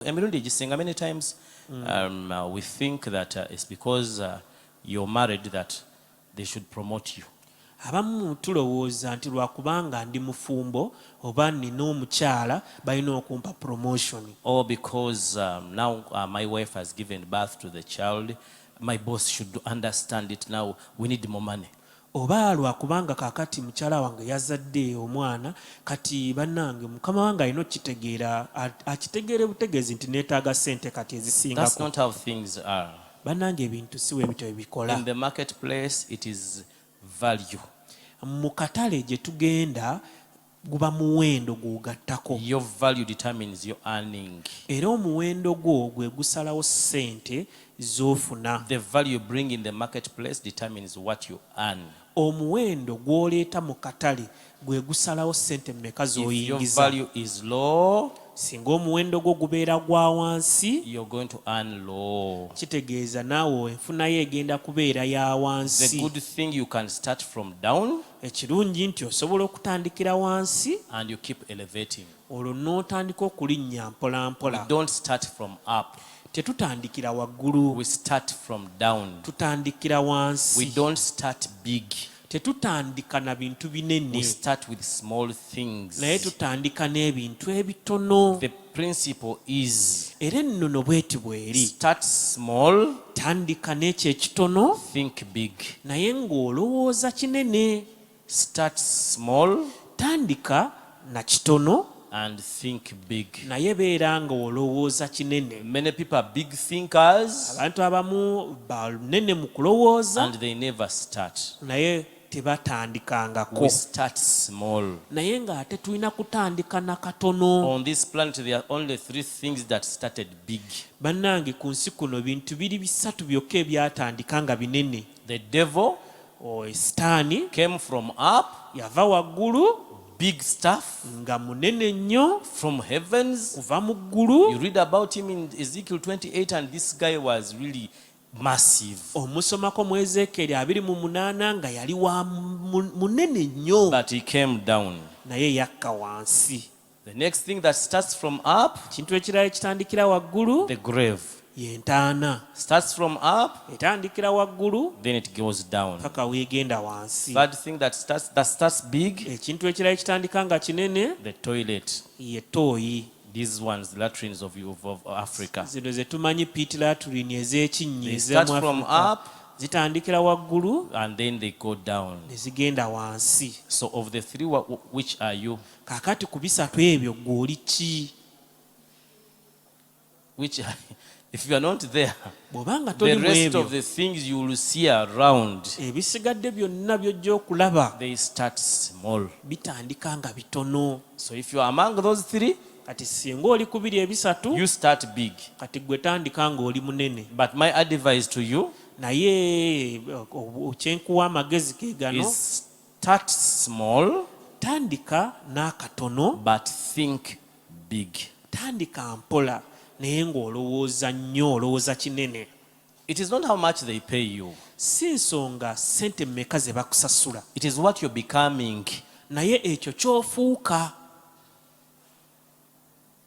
Emirundi gisinga many times we think that it's because you're married that they should promote you. Abamu tulowooza nti lwakubanga ndi mufumbo oba nina omukyala balina okumpa promotion. Or because now my wife has given birth to the child, my boss should understand it now, we need more money. Oba lwakubanga kakati mukyala wange yazadde omwana kati bannange mukama wange alina okitegeera akitegeere butegeezi nti neetaaga ssente kati ezisingako. That's not how things are. Bannange ebintu si bwe bityo bikola. In the marketplace it is value. Mu katale gye tugenda guba muwendo gugattako. Your value determines your earning. Era omuwendo gwo gwe gusalawo ssente z'ofuna. The value you bring in the marketplace determines what you earn. Omuwendo gw'oleeta mu katale gwe gusalawo ssente mmeka z'oyingiza. If your value is low, singa omuwendo gwo gubeera gwa wansi, you're going to earn low. Kitegeeza naawe enfuna ye egenda kubeera ya wansi. The good thing, you can start from down. Ekirungi nti osobola okutandikira wansi and you keep elevating. Olwo n'otandika okulinnya mpola mpola. We don't start from up. Tetutandikira waggulu. We start from down. Tutandikira wansi. We don't start big. Tetutandika na bintu binene. We start with small things. Naye tutandika n'ebintu ebitono. The principle is era ennono bweti bweri. Start small. Tandika n'ekyo ekitono. Think big. Naye ng'olowooza kinene. Start small. Tandika na kitono. And think big. Naye beera nga olowooza kinene. Many people are big thinkers. Abantu abamu banene mu kulowooza. And they never start. Naye tebatandikangako. We start small. Naye nga ate tulina kutandika na katono. On this planet there are only 3 things that started big. Bannange ku nsi kuno bintu biri bisatu byokka ebyatandika nga binene. The devil, Sitaani, came from up. Yava waggulu. Big stuff nga munene nnyo from heavens. Kuva mu ggulu. You read about him in Ezekiel 28 and this guy was really massive. Omusomako mu Ezekiel 28 nga yali wa munene nnyo. But he came down. Naye yakka wansi. The next thing that starts from up, kintu ekirala ekitandikira waggulu, the grave. Yentaana. Starts from up, etandikira waggulu, then it goes down. paka weegenda wansi. Third thing that starts big, ekintu ekirala ekitandika nga kinene, the toilet. Ye tooyi. These ones, the latrines of Africa. Zino ze tumanyi pit latrine ez'ekinnyi. They start from up, zitandikira waggulu, and then they go down. ne zigenda wansi. So of the 3, which are you? Kakati ku bisatu ebyo gw'oli ki? Which if you are not there, the rest of the things you will see around, ebisigadde byonna by'ojja okulaba, they start small. bitandika nga bitono. So if you are among those 3, kati singa oli ku biri ebisatu, you start big. kati gwe tandika ng'oli munene. But my advice to you naye kyenkuwa amagezi ke gano, is start small, tandika n'akatono, but think big. tandika mpola naye ng'olowooza nnyo, olowooza kinene. It is not how much they pay you. Si nsonga ssente mmeka ze bakusasula. It is what you're becoming. Naye ekyo ky'ofuuka.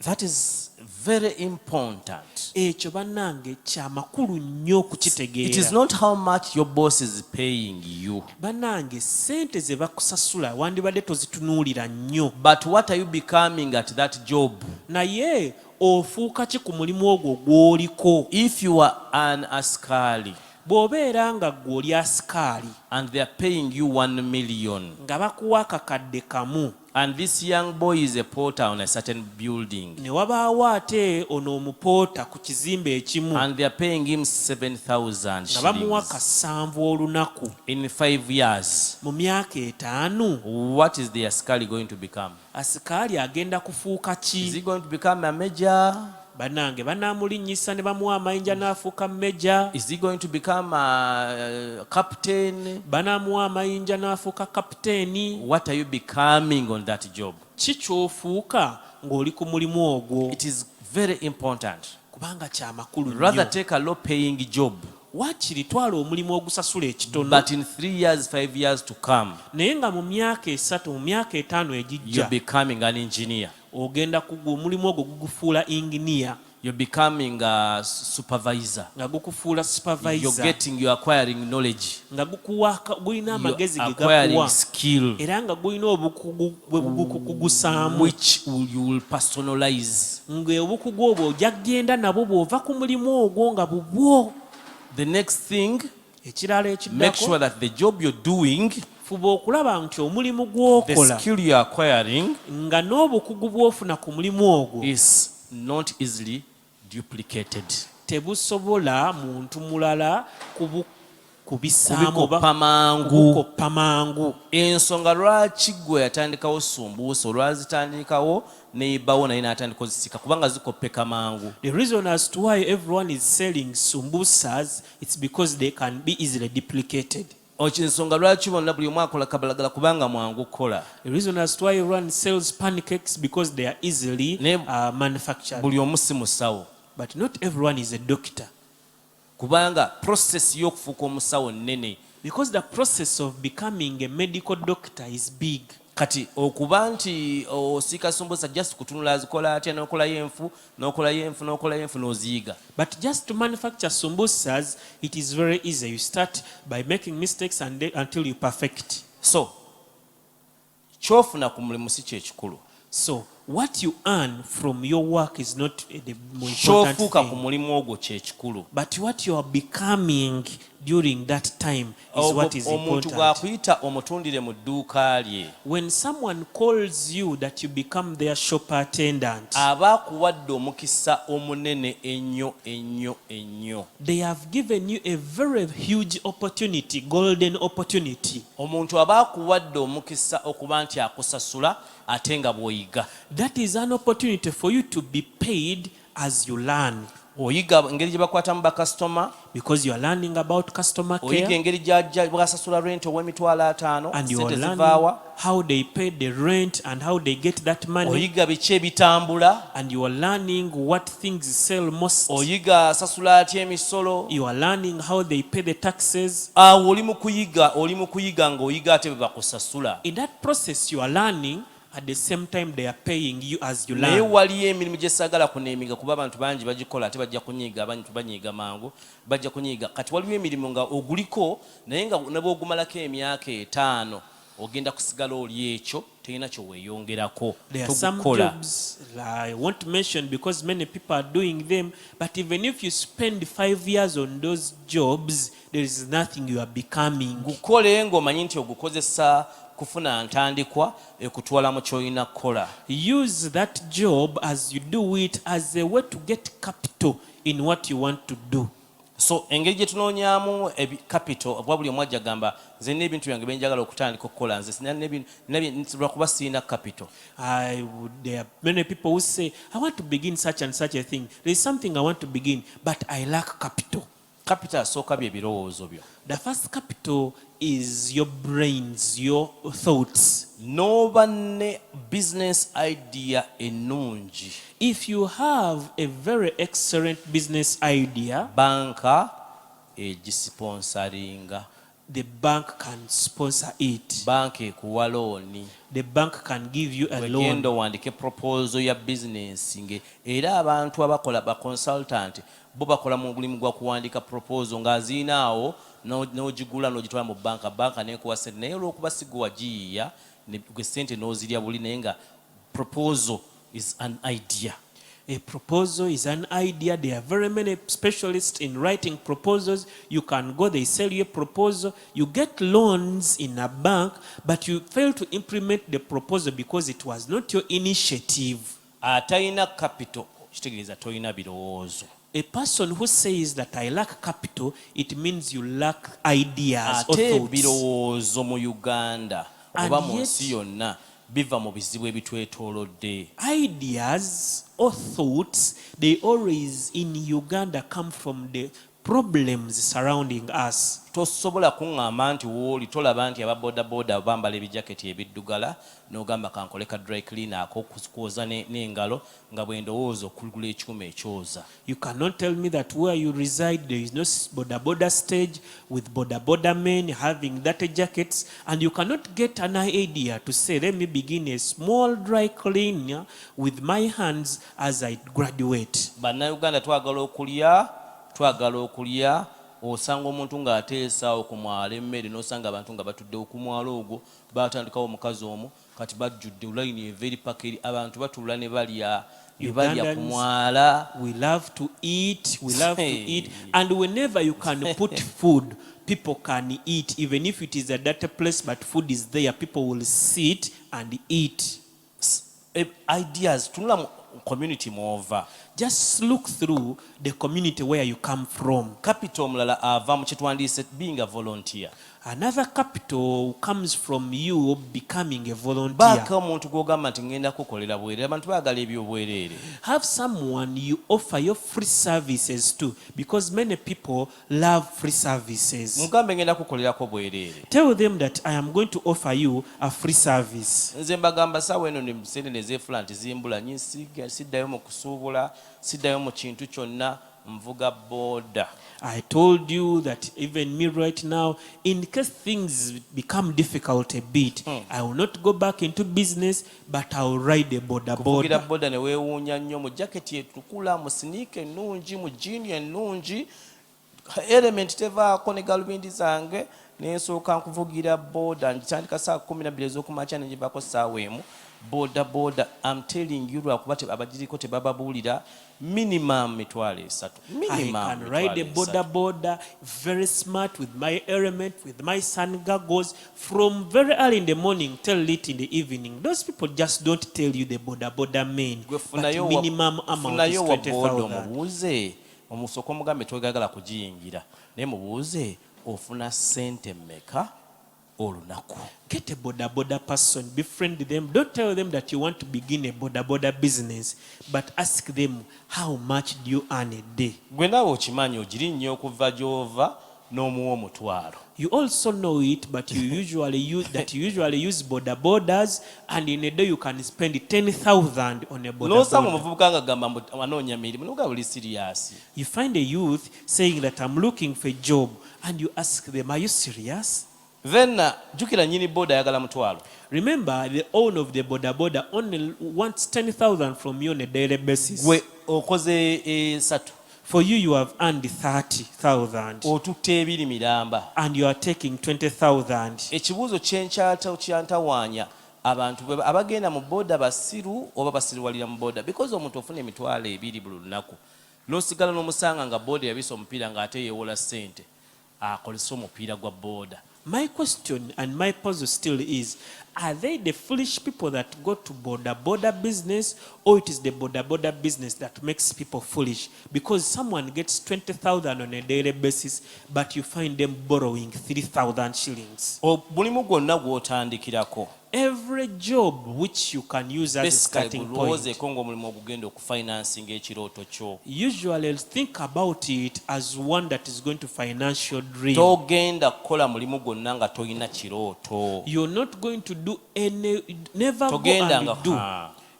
That is very important. Ekyo bannange kya makulu nnyo okukitegeera. It is not how much your boss is paying you. Bannange ssente ze bakusasula wandibadde tozitunuulira nnyo. But what are you becoming at that job? Naye ofuuka ki ku mulimu ogwo gw'oliko? If you are an askari bw'obeera nga gw'oli asikaali and they are paying you 1 million, nga bakuwa akakadde kamu, and this young boy is a porter on a certain building, ne wabaawo ate ono omupoota ku kizimbe ekimu, and they are paying him 7,000 nga bamuwa shillings kasanvu olunaku, in 5 years, mu myaka 5, what is the askari going to become? asikaali agenda kufuuka Is ki? he going to become a major? Bannange banaamulinnyisa ne bamuwa amayinja n'afuuka meja. Is he going to become a captain? Banaamuwa amayinja n'afuuka kapiteeni. What are you becoming on that job? Ki ky'ofuuka ng'oli ku mulimu ogwo? It is very important. Kubanga kya makulu nnyo. Rather take a low paying job, waakiri twala omulimu ogusasula ekitono, but in 3 years, 5 years to come, naye nga mu myaka 3 mu myaka 5 you're egijja becoming an engineer. ogenda omulimu ogwo gugufuula inginiya. you're becoming a supervisor, nga gukufuula you're supervisor, you're acquiring knowledge, nga gulina you're amagezi ge acquiring gakuwa skill, era nga gulina obukugu bwe bukugusaamu, which you will personalize. ng'obukugu obwo ojja kgenda nabwo bw'ova ku mulimu ogwo nga bubwo. The next thing, Ekirala make ekiddako, sure that the job you're doing, fuba okulaba nti omulimu the gw'okola skill you're acquiring, nga n'obukugu bw'ofuna ku mulimu ogwo is not easily duplicated. tebusobola muntu mulala kubisaamu Kubikoppa mangu. kubikoppa mangu. Ensonga lwaki gwe yatandikawo sumbuusa olwazitandikawo neyibawo naye n'atandika ozisika kubanga zikoppeka mangu. The reason as to why everyone is selling sumbusas, it's because they can be easily duplicated. Ensonga lwaki bonna buli omu akola kabalagala kubanga mwangu kukola. The reason as to why everyone sells pancakes because they are easily manufactured. Buli omu si musawo. But not everyone is a doctor. Kubanga process y'okufuuka omusawo nnene. Because the process of becoming a medical doctor is big. Kati okuba nti osiika sumbusa just kutunula azikola atya n'okolayo enfu n'oziyiga. But just to manufacture sumbusas, it is very easy. You start by making mistakes until you perfect. So ky'ofuna ku mulimu si kyekikulu. So what you earn from your work is not the more important Ky'ofuuka ku thing. mulimu ogwo kyekikulu. But what you are becoming during that time is what is Omuntu important. bw'akuyita omutundire mu dduuka lye, When someone calls you that you become their shop attendant, aba akuwadde omukisa omunene ennyo. they have given you a very huge opportunity, golden opportunity. Omuntu aba akuwadde omukisa okuba nti akusasula ate nga bw'oyiga. That is an opportunity for you to be paid as you learn. Oyiga engeri gye bakwatamu bakasitoma, Because you are learning about customer oyiga care, engeri bw'asasula rent ow'emitwalo 5, and you are sente learning zivaawa. how they pay the rent and how they get that money, Oyiga biki ebitambula, and you are learning what things sell most. oyiga asasula atya emisolo. You are learning how they pay the taxes. Awo oli mu kuyiga ng'oyiga ate bwe bakusasula. In that process, you are learning. At the same time, they are paying you as you Naye learn. waliyo emirimu gye saagala kuneemiga kuba abantu bangi bagikola ate bajja kunyiiga, abantu banyiiga mangu, bajja kunyiiga. Kati waliwo emirimu nga oguliko naye nga ne bw'ogumalako emyaka 5 ogenda kusigala oli ekyo, terina kyoweeyongerako. There are some jobs I won't mention because many people are doing them, but even if you spend 5 years on those jobs, there is nothing you are becoming. Gukole ng'omanyi nti ogukozesa kufuna ntandikwa ekutwala mu ky'olina kukola. Use that job as you do it as a way to get capital in what you want to do. So engeri gye tunoonyaamu capital obwa buli omu ajja gamba nze n'ebintu byange bye njagala okutandika okukola nze lwakuba sirina capital. There are many people who say, I want to begin such and such a thing. There is something I want to begin, but I lack capital. Capital asooka bye birowoozo byo. The first capital is your brains, your thoughts. N'oba ne business idea ennungi, If you have a very excellent business idea, banka egisponsaringa. the bank can sponsor it. Banka ekuwa looni. The bank can give you a loan. Wegenda owandiike proposal ya business era abantu abakola ba consultant bo bakola mu mulimu gwa kuwandiika proposal ng'aziinaawo n'ogigula n'ogitwala mu banka n'ekuwa ssente naye olw'okuba si gwe wagiyiiya gwe ssente n'ozirya buli naye nga proposal is an idea. A proposal is an idea. There are very many specialists in writing proposals. You can go, they sell you a proposal. You get loans in a bank, but you fail to implement the proposal because it was not your initiative. Atalina capital kitegeeza tolina birowoozo. A person who says that I lack capital, it means you lack ideas or Ate thoughts. birowoozo mu Uganda And oba mu yet- nsi yonna biva mu bizibu ebitwetoolodde. Ideas or thoughts, they always in Uganda come from the problems surrounding us. Tosobola kuŋŋamba nti wooli tolaba nti ababodaboda bambala ebijaketi ebiddugala n'ogamba kankoleka dry cleaner ak'okwoza n'engalo nga bwe ndowooza okugula ekyuma ekyoza. You cannot tell me that where you reside there is no boda stage with boda men having that jackets, and you cannot get an idea to say, let me begin a small dry cleaner with my hands as I graduate. Bannayuganda twagala okulya osanga omuntu ng'ateesa ku mwala emmere n'osanga abantu nga batudde ku mwala ogwo batandikawo omukazi omu kati bajjudde layini eva eri paka eri abantu batuula ne balya ku mwala. We love to eat, and whenever you can put food, people can eat, even if it is a dirty place, but food is there, people will sit and eat. Ideas tunula mu community mwova. Just look through the community where you come from. Capital omulala ava mu kitwandiise being a volunteer. Another capital comes from you becoming a volunteer. Baaka omuntu gw'ogamba nti ngenda kukolera bwereere. Abantu baagala ebyobwereere. Have someone you offer your free services to, because many people love free services. Mugambe ngenda kukolerako bwereere. Tell them that I am going to offer you a free service. Nze mbagamba saawa eno ne museenene ez'efula nti zimbula nyinsiga siddayo mu kusuubula siddayo mu kintu kyonna mvuga boda. I told you that even me right now, in case things become difficult a bit, I will not go back into business, but I will ride a boda. Kuvugira boda ne weewuunya nnyo mu jaketi etukula mu siniika ennungi mu jiini ennungi element tevaako ne galubindi zange nensooka nkuvugira boda ngitandika saa 12 ez'okumakya ne ngivaako saawa emu. Boda, I'm telling you, abagiriko tebababuulira minimum mitwalo 3. I can ride a boda, very smart with my element, with my sun goggles, from very early in the morning till late in the evening. Those people just don't tell you the boda men. But minimum amount is 20,000. Mubuuze omusoko omugambe twegagala kugiyingira naye mubuuze ofuna ssente mmeka olunaku. Get a boda person, befriend them. Don't tell them that you want to begin a boda business, but ask them, how much do you earn a day? Gwe naawe okimanyi ogirinnye okuva gy'ova n'omuwa omutwalo. You also know it, but you usually use bodas, and in a day you can spend 10,000 on a boda. N'osanga omuvubuka ng'agamba mbu anoonya mirimu n'oga buli serious. You find a youth saying that I'm looking for a job, and you ask them, are you serious? Then jukira nyini boda ayagala mutwalo. Remember, the owner of the boda only wants 10,000 from you on a daily basis. Gwe okoze 3. For you have earned 30,000. Otutte ebiri miramba. And you are taking 20,000. Ekibuuzo kyantawaanya abantu abagenda mu boda basiru oba basiruwalira mu boda, because omuntu ofuna emitwalo 2 buli lunaku n'osigala n'omusanga nga boda yabisa omupiira ng'ate yeewola ssente akolesa omupiira gwa boda. My question and my puzzle still is, are they the foolish people that go to boda business, or it is the boda business that makes people foolish? Because someone gets 20,000 on a daily basis, but you find them borrowing 3,000 shillings. Mulimu gwonna gw'otandikirako. Every job which you can use as a starting point. Usually think about it as one that is going to financial dream. You're not going to do never go and do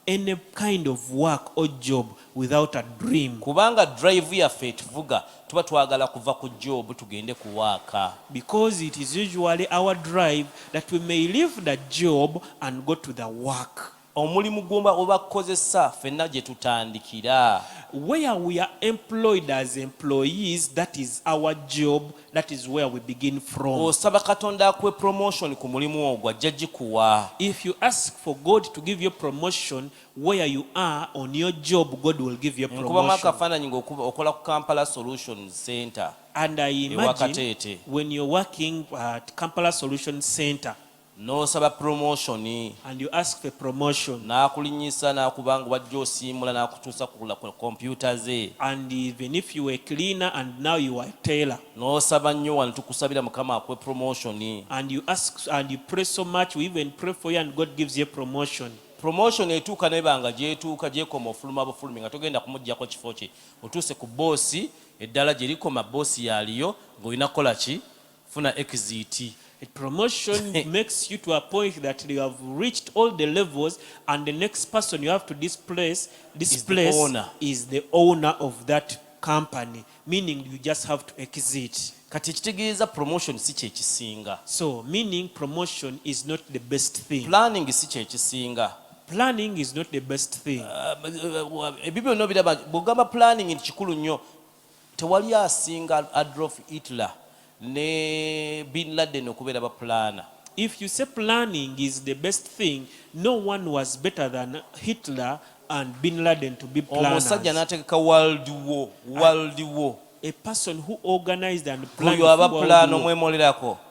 any kind of work or job without a dream. Kubanga drive yaffe tuvuga tuba twagala kuva ku job tugende kuwaaka. Because it is usually our drive that we may leave the job and go to the work. Omulimu gwomba obakozesa ffenna gye tutandikira. Where we are employed as employees, that is our job, that is where we begin from. Osaba Katonda akwe promotion ku mulimu ogwo ajja gikuwa. If you ask for God to give you promotion where you are on your job, God will give you promotion. Nkuba makafaananyi ng'okola ku Kampala Solution Center. And I imagine when you're working at Kampala Solution Center, n'osaba promotion and you ask for promotion, n'akulinyisa n'akubanga wajja osiimula n'akutuusa ku computer ze, and even if you were a cleaner and now you are a tailor, n'osaba nnyo wano tukusabira Mukama akwe promotion, and you ask and you pray so much, we even pray for you and God gives you promotion. promotion etuuka nebanga gyetuuka gyekoma ofuluma bufulumi nga togenda kumuggyako kifo kye otuuse ku boosi eddala gye likoma boosi yaliyo ng'olina kukola ki funa exit. A promotion makes you to a point that you have reached all the levels, and the next person you have to displace is the owner of that company, meaning you just have to exit. Kati ekitegeeza promotion si kye kisinga. So, meaning promotion is not the best thing. Planning si kye kisinga. Planning is not the best thing. Ebibyo no biraba bw'ogamba planning kikulu nnyo. Tewali asinga Adolf Hitler ne Bin Laden okubeera ba planner. If you say planning is the best thing, no one was better than Hitler and Bin Laden to be planners. Omusajja n'ategeka world war. A person who organized and planned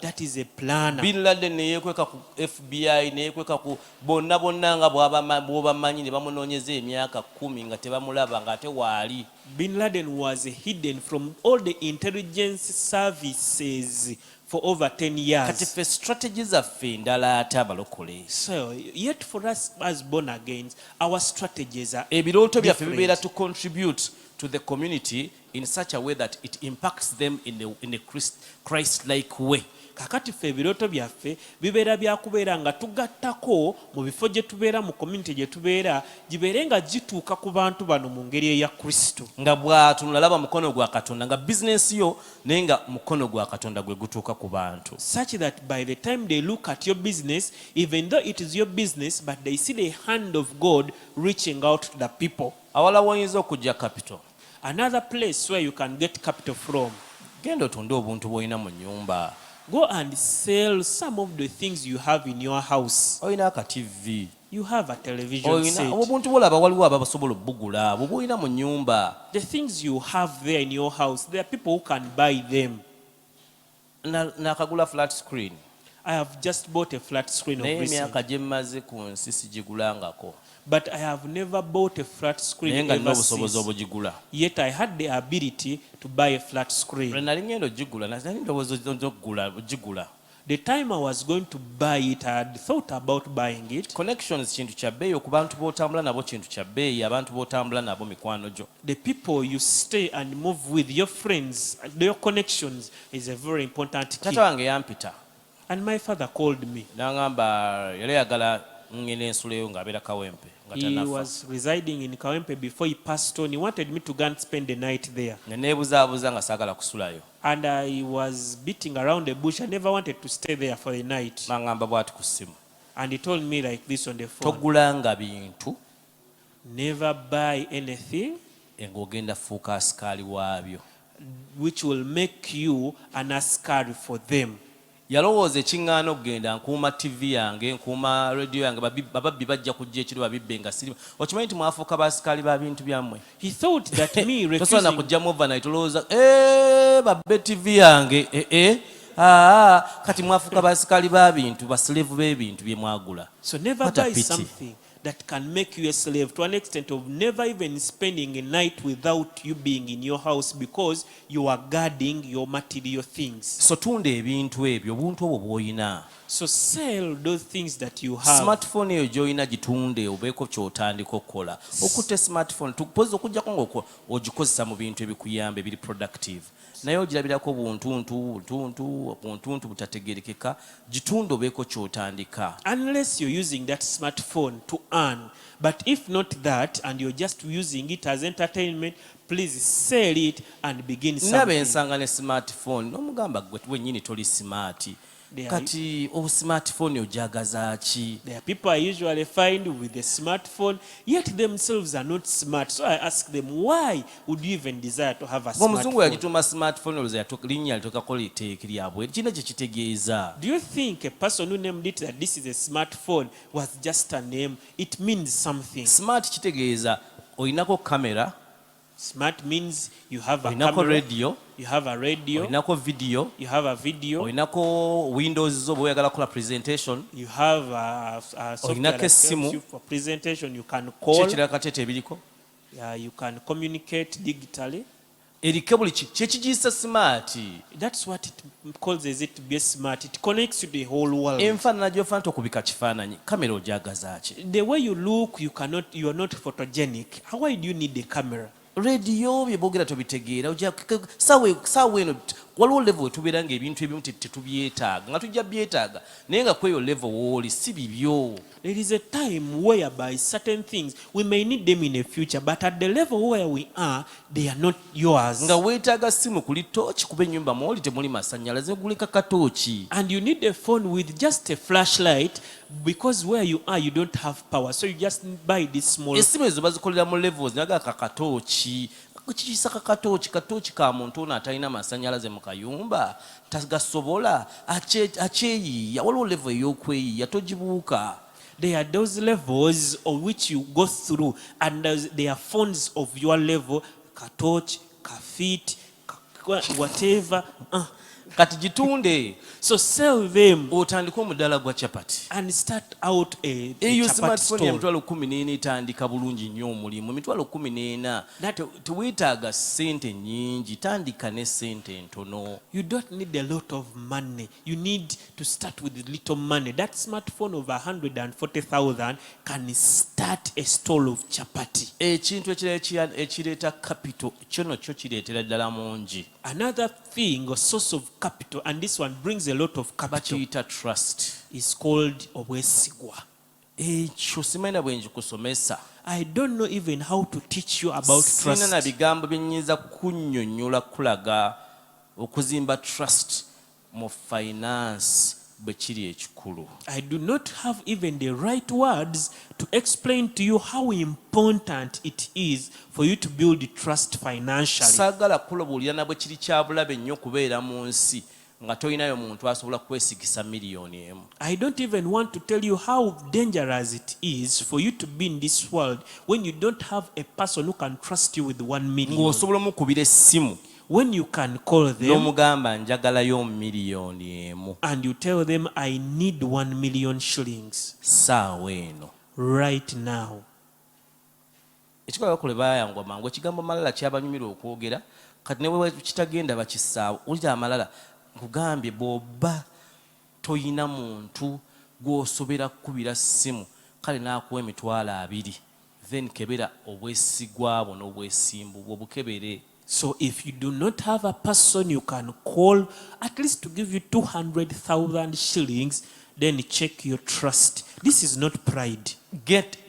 that is a planner. Bin Laden ne yeekweka ku FBI ne yeekweka ku bonna nga bw'obamanyi ne bamunoonyeza emyaka 10 nga tebamulaba ng'ate waali. Bin Laden was hidden from all the intelligence services for over 10 years. Kati ffe strategies zaffe endala ate abalokole. So, yet for us as born again, our strategies are ebirooto byaffe bibeera to contribute to the community in such a way that it impacts them in a Christ-like way. Kakati ffe ebirooto byaffe bibeera byakubeera nga tugattako mu bifo gye tubeera mu community gye tubeera gibeere nga gituuka ku bantu bano mu ngeri eya Kristo. Nga bw'atunula laba mukono gwa Katonda nga bizinesi yo naye nga mukono gwa Katonda gwe gutuuka ku bantu. Such that by the time they look at your business, even though it is your business, but they see the hand of God reaching out to the people. Awala woyinza okujja capital. Another place where you can get capital from. Genda otunde obuntu bw'olina mu nnyumba. Go and sell some of the things you have in your house. Olina aka TV. You have a television set. Obuntu bw'olaba waliwo abasobola obbugula abo bw'olina mu nnyumba. The things you have there in your house, there are people who can buy them. Nakagula flat screen. I have just bought a flat screen of recent. Naye emyaka gye mmaze ku nsi sigigulangako. But I have never bought a flat screen ever since. Yet I had the ability to buy a flat screen. The time I was going to buy it, I had thought about buying it. Connections kintu kya bbeeyi okubantu b'otambula nabo kintu kya bbeeyi abantu b'otambula nabo mikwano gyo. The people you stay and move with, your friends, your connections is a very important key. Taata wange yampita. And my father called me. N'agamba yali ayagala ngene ensuleyo ng'abeera Kawempe. He was residing in Kawempe before he passed on. He wanted me to go and spend the night there. Neebuzaabuza nga saagala kusulayo. And I was beating around the bush. I never wanted to stay there for the night. N'agamba bw'ati ku ssimu. And he told me like this on the phone. Togulanga bintu. Never buy anything. Ng'ogenda fuuka asikaali waabyo. Which will make you an askari for them. Yalowooza ekiŋŋaana okugenda nkuuma TV yange nkuuma radio yange bababbi bajja kujja ekiro babibbe nga sirimu okimanyi nti mwafuuka baasikaali ba bintu byammwe. He thought that me refusing tosobola kujjamu overnight olowooza babbe TV yange kati mwafuuka baasikaali ba bintu basilevu b'ebintu bye mwagula. So never buy something that can make you a slave to an extent of never even spending a night without you being in your house because you are guarding your material things. So tunda ebintu ebyo obuntu obwo bw'olina. So sell those things that you have. Smartphone eyo gy'olina gitunde obeeko ky'otandika okukola. Okutte smartphone tupoza okujjako ng'ogikozesa mu bintu ebikuyamba ebiri productive. Naye ogirabirako buntuntu butategerekeka gitunde obeeko ky'otandika. Unless you're using that smartphone to earn. But if not that and you're just using it as entertainment, please sell it and begin something. Nabe ensanga ne smartphone n'omugamba gwe wennyini toli smart. Kati smartphone ojagaza ki? There are people I usually find with the smartphone, yet themselves are not smart. So I ask them, why would you even desire to have a smartphone? Omuzungu yagituma smartphone linnya litokako liteeki lyabwe. Kino kye kitegeeza. Do you think a person who named it that this is a smartphone was just a name? It means something. Smart kitegeeza olinako kamera. Smart means you have a camera, radio, you have a radio, video, you have a video, Windows zo bw'oyagala kola presentation, you have a software that helps you for presentation, you can call, you can communicate digitally. erike buli kyekigiyisa smart. That's what it causes it to be smart. It connects you to the whole world. Enfaanana gy'ofaana nti okubika kifaananyi kamera ogyagaza ki? The way you look, you are not photogenic. Why do you need a camera? Radio bye boogera tobitegeera saawa eno waliwo level wetubeera ng'ebintu ebimu tetubyetaaga nga tujja byetaaga naye nga kweyo level wooli si bibyo. There is a time whereby certain things, we may need them in the future, but at the level where we are, they are not yours. Nga weetaaga simu kuli tooki kuba ennyumba mwoli temuli masannyalaze gulika katooki. And you need a phone with just a flashlight because where you are, you don't have power. So you just buy this small. Essimu ezo bazikolera mu levels naga kakatooki. Kikiyisa katooki ka muntu ono atalina masannyalaze mu kayumba tagasobola akyeyiiya waliwo level ey'okweyiiya togibuuka. There are those levels of which you go through, and there are phones of your level, Katoch, Kafit, whatever. Kati gitunde. So sell them. Otandika omudaala gwa chapati. And start out a eyo chapati smartphone store. ya mitwalo 14 etandika bulungi nnyo omulimu. Emitwalo 14 teweetaaga ssente nnyingi, tandika ne ssente ntono. You don't need a lot of money. You need to start with little money. That smartphone of 140,000 can start a stall of chapati. Ekintu ekireeta capital kyono kyo kireetera ddala mungi. Another thing or source of capital, and this one brings a lot of capital, Bakiyita trust. is called obwesigwa. Ekyo simanyi bwe nkikusomesa. I don't know even how to teach you about Sina na trust. bigambo bye nnyinza kunnyonnyola kulaga okuzimba trust mu finance bwe kiri ekikulu. I do not have even the right words to explain to you how important it is for you to build trust financially. Saagala kulobuulira na bwe kiri kya bulabe nnyo kubeera mu nsi nga tolinayo muntu asobola kwesigisa miliyoni emu. I don't even want to tell you how dangerous it is for you to be in this world when you don't have a person who can trust you with 1 million. Ng'osobola omukubira essimu When you can call them n'omugamba njagalayo miliyoni emu and you tell them, I need 1 million shillings saawa eno. right now. Ekikola bakole baayangwa mangu ekigambo malala kyabanyumira okwogera kati ne bwe kitagenda bakissaawo. Wulira amalala nkugambye bw'oba toyina muntu gw'osobera kukubira ssimu kale n'akuwa emitwalo 2 then kebera obwesigwa bwo n'obwesimbu bwo bukebere. So if you do not have a person you can call at least to give you 200,000 shillings, then check your trust. This is not pride.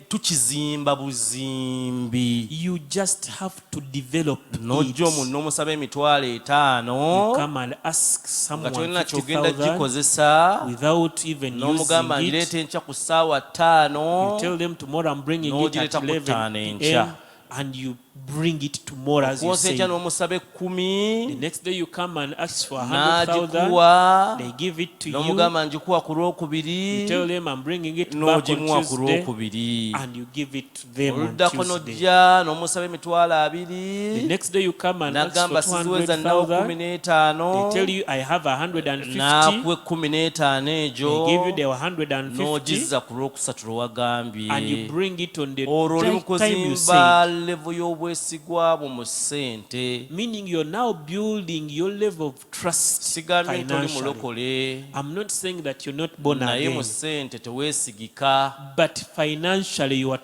Tukizimba buzimbi. You just have to develop N'ojja it. omuntu n'omusaba emitwalo 5 You come and ask nga someone tolina kyogenda 50,000 gikozesa without even n'omugamba using ngireeta it. enkya ku ssaawa 5 You tell them tomorrow I'm bringing it at n'ogireeta ku 11 ttaano p.m. enkya. and you bring it tomorrow as you Kuwosa say. enkya n'omusaba 10 The next day you come and ask for 100,000. n'agikuwa They give it to you. n'omugamba njikuwa ku You Lwokubiri tell them I'm bringing it back on n'ogimuwa ku Tuesday, Lwokubiri. and you give it to them on Oluddako Tuesday. n'ojja n'omusaba emitwalo The 2 next day you come and ask n'agamba for siziweza nawo 200,000. They tell 15 you I have 150. n'akuwa 15 egyo They give you the 150, n'ogizza ku Lwokusatu lwe wagambye. and you bring it on the Olwo oli mu right time you kuzimba say. levo y'obwesigwa bwo mu ssente. Meaning you're now building your level of trust Sigambye nti oli financially. mulokole I'm not saying that you're not born naye mu again, ssente teweesigika. but financially you are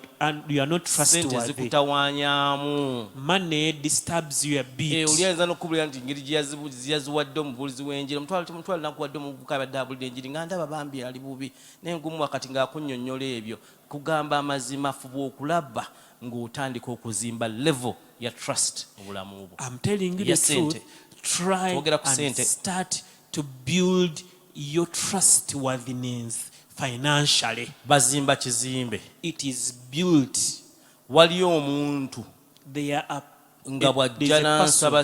not Ssente trustworthy. zikutawaanyaamu. Money disturbs you a bit. Oli ayinza n'okukubulira nti engeri gye yaziwadde omubuulizi w'enjiri omutwalo nakuwadde omuvubuka abadde abulira enjiri nga ndaba bambi ali bubi naye ngumu wakati ng'akunnyonnyola ebyo. Kugamba amazima fuba okulaba ng'otandika okuzimba level ya trust mu bulamu bwo. I'm telling you Ya the truth. sente. Try Twogera ku and sente. start to build your trustworthiness financially. Bazimba kizimbe. It is built. Waliyo omuntu There are nga there's bw'ajja a n'ansaba person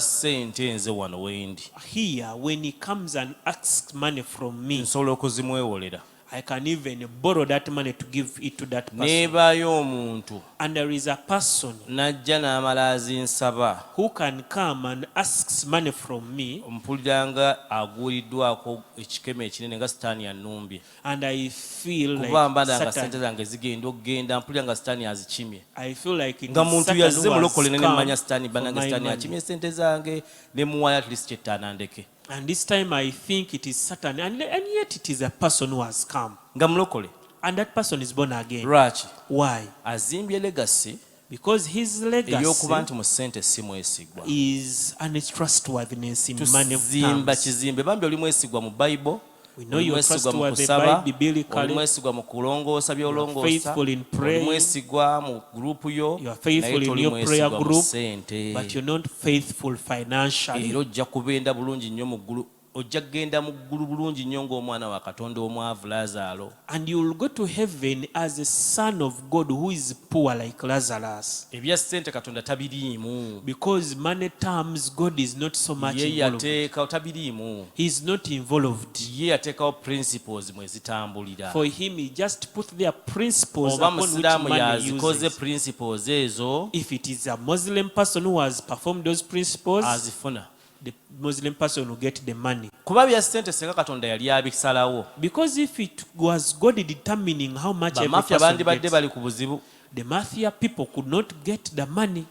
ssente nze wano wendi here when he comes and asks money from me. nsobola okuzimwewolera. I can even borrow that money to give it to that person. Neebaayo omuntu And there is a person n'ajja n'amala azinsaba who can come and asks money from me, mpulira nga aguuliddwako ekikeme ekinene nga sitaani anumbye and I feel kuba mbanda like nga sente Satan, zange zigenda okugenda mpulira nga sitaani azikimye I feel like it nga is muntu Satan yazze who mulokole has ne mmanya come sitaani for bannange my sitaani money. akimye sente zange ne muwaayo at least ky'ettaana ndeke And this time I think it is Satan, and yet it is a person who has come. nga mulokole And that person is born again. lwaki Why? azimbye legasi Because his ey'okuba legacy nti mu ssente si mwesigwa is untrustworthiness in money tuzimba terms. kizimbe bambi oli mwesigwa mu bayibuli We know oli you're mwesigwa mu trustworthy kusaba by biblically. oli mwesigwa mu kulongoosa by'olongoosa faithful in praying. oli mwesigwa mu gurupu yo You are faithful naye in toli your prayer mwesigwa mu group, ssente but you're not faithful financially. era ojja kubeenda bulungi nnyo mu ggulu ojja kgenda mu ggulu bulungi nnyo ng'omwana wa katonda omwavu Laazaalo And you will go to heaven as a son of God who is poor like Lazarus. ebya ssente katonda tabiriimu Because money terms, God is not so much ye involved. yateekawo tabiriimu He is not involved. ye yateekawo principles mwe zitambulira For him, he just put their principles oba upon which musiraamu money yazikoze uses. principles ezo If it is a Muslim person who has performed those principles, azifuna the Muslim person will get the money. kuba bya ssente singa katonda yali abisalawo Because if it was God determining how much every bamafya person bandibadde gets, bali ku buzibu the mafia people could not get the money.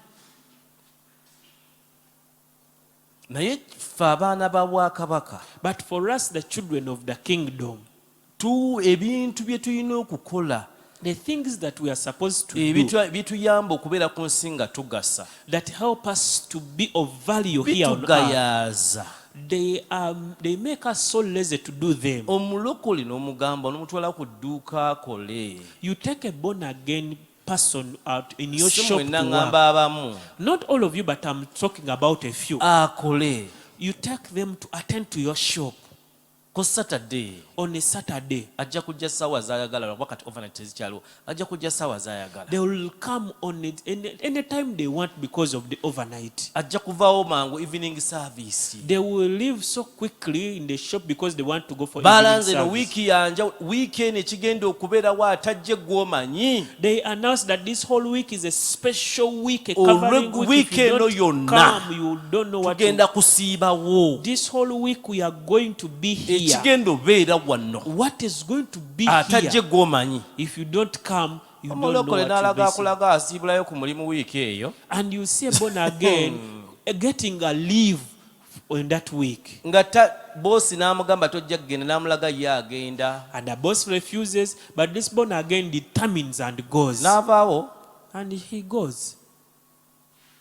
naye ffe abaana ba bwakabaka But for us, the children of the kingdom, ebintu bye tulina okukola the things that we are supposed to do bituyamba okubeera ku nsi nga tugasa that help us to be of value here on earth, bitugayaaza they make us so lazy to do them. omulokole n'omugamba n'omutwala ku dduuka akole You take a born again person out in your si shop mwenna to work. ŋŋamba abamu Not all of you, but I'm talking about a few. akole You take them to attend to your shop ku Saturday on a Saturday. ajja kujja ssaawa z'ayagala wakati overnight tezikyaliwo ajja kujja ssaawa z'ayagala They will come on it any time they want because of the overnight. ajja kuvaawo mangu evening service They will leave so quickly in the shop because they want to go for evening balanze no service. wiiki yanja wiikeeni ekigenda okubeerawo atajje gw'omanyi They announce that this whole week is a special week, a covering week. If you weekend don't yonna come, you don't know what tugenda to. kusiibawo This whole week we are going to be here. ekigenda obeera wano What is going to be atajje here? gw'omanyi If you don't come, you don't know omulokole what to n'alaga be. akulaga asiibulayo ku mulimu wiiki eyo And you see a born again getting a leave in that week. nga boosi n'amugamba tojja kugenda n'amulaga ye agenda And the boss refuses, but this born again determines and goes. n'avaawo And he goes.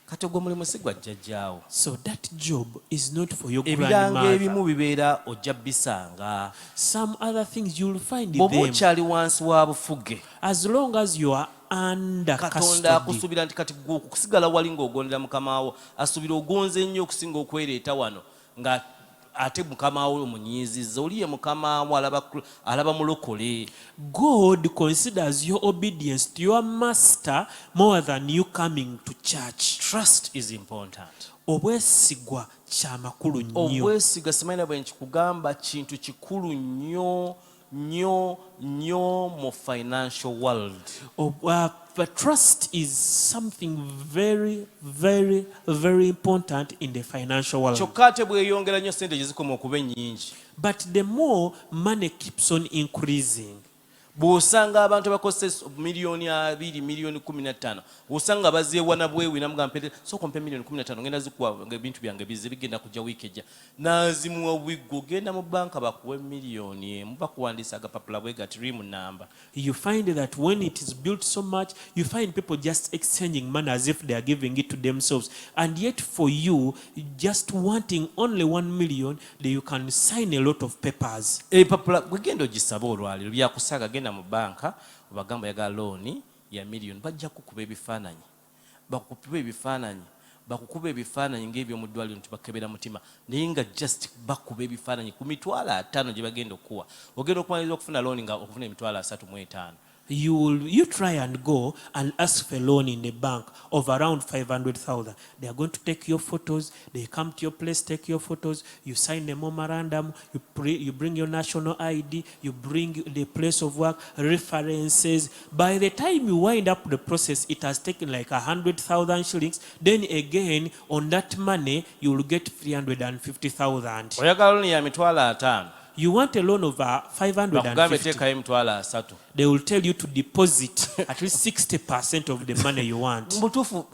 kati ogwo mulimu si gwa jjajjaawo So that job is not for your ebiranga grandmother. ebimu bibeera ojja bisanga Some other things you'll find in bw'oba them. okyali wansi wa bufuge As long as you are under katonda custody. akusuubira nti kati gwe okusigala wali ng'ogondera mukamawo asuubira ogonze nnyo okusinga okwereeta wano nga ate mukamawo omunyiizizza oli ye mukamawo alaba mulokole. God considers your obedience to your master more than you coming to church. Trust is important. Obwesigwa kya makulu nnyo. Obwesiga simanyi bwe nkikugamba kintu kikulu nnyo nnyo mu financial world. But trust is something very, very, very important in the financial world. Kyokka ate bweyongera nnyo sente gye zikoma okuba ennyingi. But the more money keeps on increasing, bw'osanga abantu bakozesa miliyoni 2 miliyoni 15 osanga bazeewana bwewi namugamba mpete soko mpe miliyoni 15 ngenda zikuwa ebintu byange bize bigenda kujja wiiki ejja nazimuwa wiggo genda mu banka bakuwe miliyoni emu bakuwandiisa agapapula bwe gati rimu namba. you find that when it is built so much, you find people just exchanging money as if they are giving it to themselves. And yet for you, just wanting only 1 million, then you can sign a lot of papers. Ebipapula bwe genda ogisaba olwaliro byakusaaga genda mu banka obagamba yagala looni ya miliyoni bajja kukuba ebifaananyi bakukuba ebifaananyi ng'ebyomu ddwaliro nti bakebera mutima naye nga just bakuba ebifaananyi ku mitwalo 5 gye bagenda okuwa ogenda okumaliriza okufuna looni nga okufuna emitwalo 35 you try and go and ask for a loan in the bank of around 500,000. They are going to take your photos. They come to your place, take your photos. You sign a memorandum. You bring your national ID. You bring the place of work, references. By the time you wind up the process, it has taken like 100,000 shillings. Then again, on that money, you will get 350,000. oyagala looni ya mitwalo 5 You want a loan of 550. They will tell you to deposit at least 60% of the money you want. mutuufu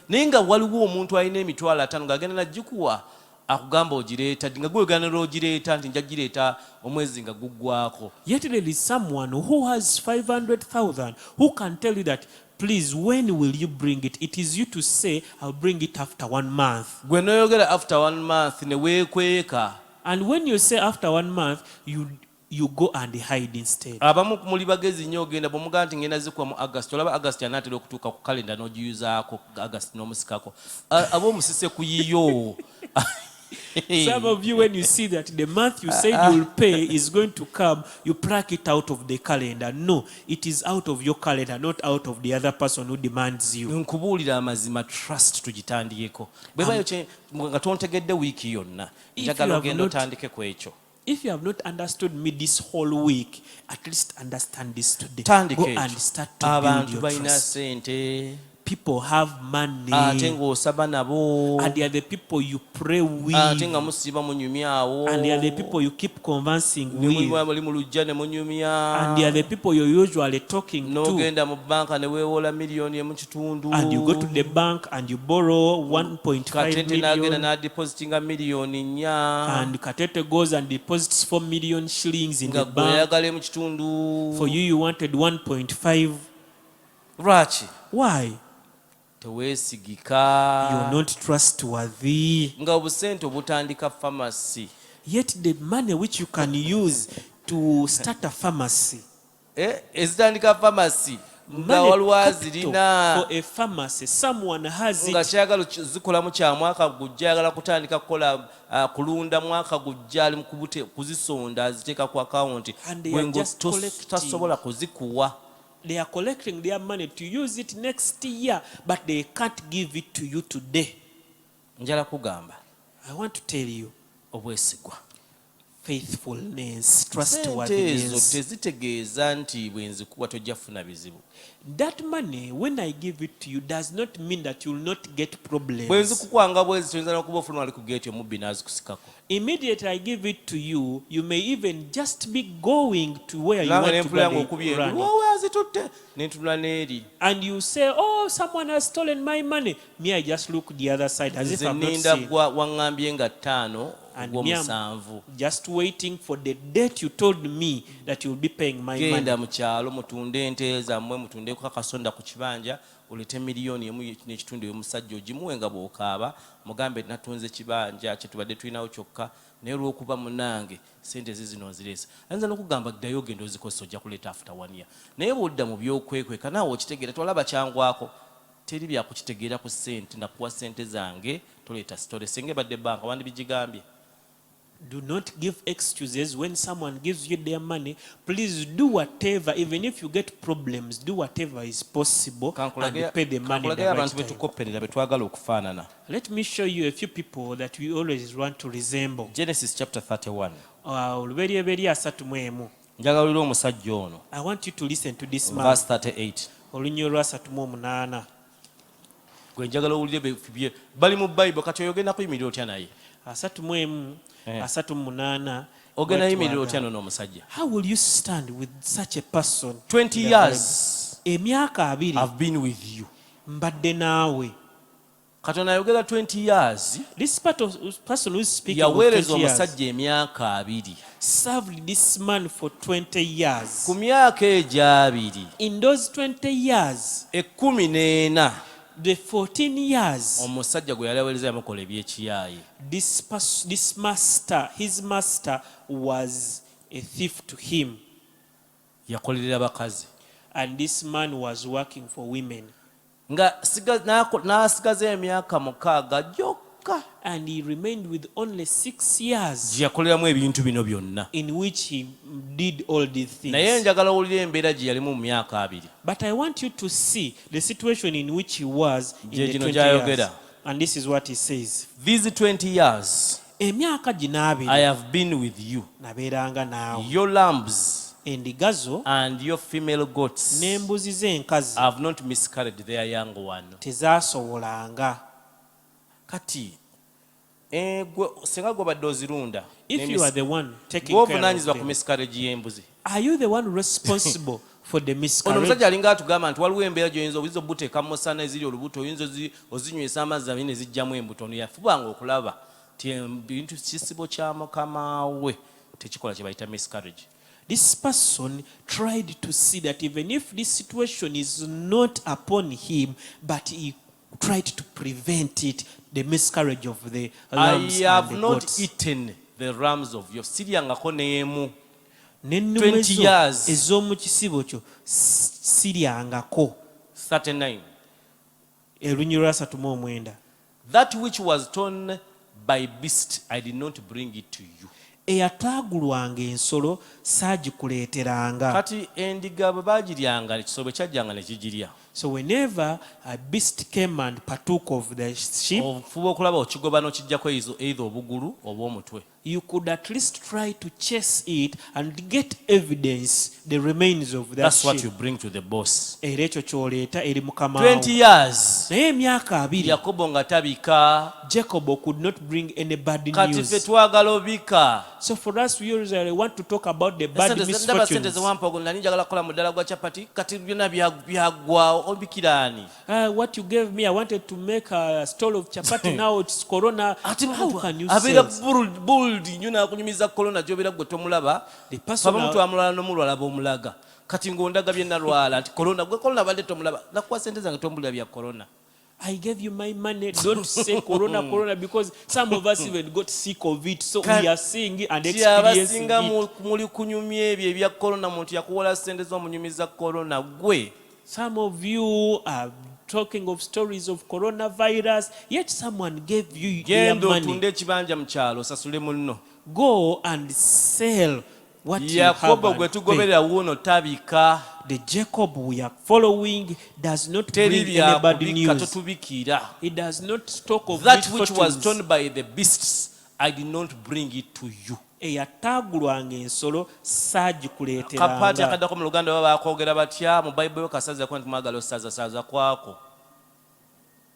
naye nga waliwo omuntu alina emitwalo 5 ng'agenda nagikuwa akugamba ogireeta nga gweganira ogireeta nti nja gireeta omwezi nga guggwako. Yet there is someone who has 500,000 who can tell you that, please, when will you bring it? It is you to say, I'll bring it after 1 month. Gwe noyogera after 1 month ne weekweka. And when you say after 1 month, you go and hide instead. Abamu muli bagezi nnyo ogenda bw'omugamba nti ngenda zikuwa mu August, olaba August anaatera okutuuka ku kalenda n'ogiyuzaako August n'omusikako ab'omusise ku yiyo. Some of you, when you see that the month you said you will pay is going to come, you pluck it out of the calendar. No, it is out of your calendar, not out of the other person who demands you. Nkubuulira amazima, trust tugitandieko. Bwebayo nga tontegedde wiiki yonna njagala ogenda otandike ku ekyo. If you have not understood me this whole week, at least understand this today. Go and start to build abantu your balina trust. sente. People have money. Ate ng'osaba nabo. And they are the people you pray with. Ate nga musiiba munyumyawo. And they are the people you keep conversing with. Bali mu lujja ne munyumya. And they are the people you're usually talking to. N'ogenda mu banka ne weewola miliyoni emu kitundu. And you go to the bank and you borrow 1.5 Katete n'agenda million. n'adepositinga miliyoni 4. And Katete goes and deposits 4 million shillings in nga the gwe bank. oyagala mu kitundu. For you wanted 1.5. Lwaki? Why? Teweesigika. You're not trustworthy. Nga obusente obutandika pharmacy. Yet the money which you can use to start a pharmacy. Ezitandika pharmacy. Nga waliwo azirina. For a pharmacy, someone has nga it. kyagala zikolamu kya mwaka gujja ayagala kutandika kukola kulunda mwaka gujja ali kuzisonda aziteeka ku akawunti tasobola kuzikuwa. They are collecting their money to use it next year, but they can't give it to you today. Njala kugamba. I want to tell you, obwesigwa. Faithfulness, trustworthiness. Tezitegeeza nti bwenzikuwa tojja kufuna bizibu. That money, when I give it to you, does not mean that you will not get problems. Bwenzikukwanga bwezi toyinza n'okuba ofuna wali ku geeti omubbi n'azikusikako. Immediately I give it to you, you may even just be going to where you want to go. And you say, oh, someone has stolen my money. Me, I just look the other side as if I'm not seeing. And me, I'm just waiting for the date you told me that you'll be paying my money. Genda mu kyalo mutunde ente zammwe mutundeeko akasonda ku kibanja olete miliyoni emu n'ekitundu y'omusajja ogimuwe nga bw'okaaba mugambe natunze kibanja kye tubadde tulinawo kyokka naye olw'okuba munange sente zizino nzireesa ayinza n'okugamba ddayo ogenda ozikozesa ojja kuleeta after 1 year naye bw'odda mu byokwekweka naawe okitegeera tolaba kyangwako teri byakukitegeera ku sente nakuwa sente zange toleeta sitole singa ebadde banka wandibigigambye. Do not give excuses when someone gives you their money. Please do whatever, even if you get problems, do whatever is possible and pay the money the right time. Let me show you a few people that we always want to resemble. Genesis chapter 31. I want you to listen to this man. Verse 38. Gwe njagala owulire bali mu Bible kati oyogenda kuyimirira otya naye. 38 ogenda yimirira otya n'omusajja. How will you stand with such a person? 20 years emyaka 2 I've been with you. Mbadde naawe. Katonda ayogera 20 years. This person who is speaking yaweereza omusajja emyaka 2. Served this man for 20 years. Ku myaka egyo 2. In those 20 years, 14 the 14 years, omusajja gwe yali aweereza yamukola ebyekiyaayi. His master was a thief to him. Yakolerera bakazi. And this man was working for women. Nga n'asigaza emyaka 6 gyokka mwaka And he remained with only 6 years gye yakoleramu ebintu bino byonna. in which he did all these Naye things. njagala owulira embeera gye yalimu mu myaka 2. But I want you to see the situation in which he was in Gye the gino 20 gy'ayogera. years. And this is what he says. These 20 years Emyaka gino I abiri have been with you. nabeeranga naawe. Your lambs Endiga zo and your female goats n'embuzi z'enkazi have not miscarried their young one. tezaasobolanga. Kati singa gwe badde ozirunda If you are the one taking gwe care of ovunaanyizibwa ku them, miscarriage y'embuzi. are you the one responsible for the Ono miscarriage? omusajja alinga atugamba nti waliwo embeera gy'oyinza obuteeka mu musana eziri olubuto, oyinza ozinywesa amazzi abiri ne zijjamu embuto. Ono yafubanga okulaba ti ebintu kisibo kya mukama we tekikola kye bayita miscarriage. This person tried to see that even if this situation is not upon him, but he tried to prevent it, the miscarriage of the lambs I have and the not goats. eaten the rams of your siryangako n'emu. N'ennume 20 zo years. ez'omu kisibo kyo siryangako. 39. Olunyiriri lwa 39. That which was torn by beast I did not bring it to you. Eyataagulwanga ensolo saagikuleeteranga. Kati endiga bwe baagiryanga ekisolo bwe kyajjanga ne kigirya. So whenever a beast came and partook of the sheep, Ofuba okulaba okigoba n'okiggyako either obugulu oba omutwe. you could at least try to chase it and get evidence, the remains of that That's what you sheep. bring to the boss. Era ekyo ky'oleeta eri mukama 20 wo. years. Naye emyaka 2 Yakobo nga tabika. Jacob could not bring any bad Kati ffe news. twagala obika. So for us, we usually want to talk about the bad Ndaba sente misfortunes. zewampa nali njagala kukola muddala gwa chapati kati byonna byaggwawo obikira ani? What you gave me, I wanted to make a stall of chapati. Now it's corona. How can you abeera sell? bulled nnyo n'akunyumiza kolona gy'obeera gwe tomulaba. The person Paba omuntu amulala n'omulwala b'omulaga. Kati ng'ondaga bye nalwala nti kolona gwe kolona badde tomulaba. Nakuwa sente zange tombulira bya kolona. I gave you my money. Don't say corona, because some of us even got sick of it. So we are seeing it and experiencing Abasinga it. muli kunyumya ebyo ebya kolona muntu yakuwola sente z'omunyumiza kolona gwe. Some of you are talking of stories of coronavirus, yet someone gave you their Genda money. otunde ekibanja mu kyalo osasule munno. Go and sell what you have Yakobo gwe and pay. tugoberera wuuno tabika. The Jacob we are following does not Teri bring any bad byakubika news. totubikira. It does not talk of That which was misfortunes. torn by the beasts, I did not bring it to you. Eyataagulwanga ensolo Kapaati saagikuleeteranga. akaddako mu Luganda baba bakoogera batya mu Bayibuli kasaza nti mwagala osaaza kwako.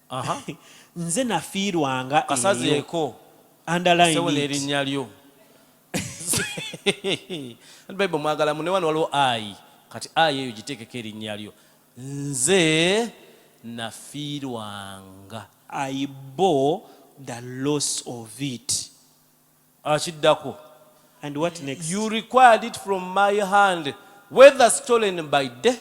Aha. Nze nafiirwanga eyo. Kasazeeko Underline sewo it. n'erinnya lyo. Bayibuli mwagala mu ne wano waliwo ayi. Kati ayi eyo giteekeko erinnya lyo. Nze nafiirwanga. I bore the loss of it. Akiddako. And what next? You required it from my hand, whether stolen by day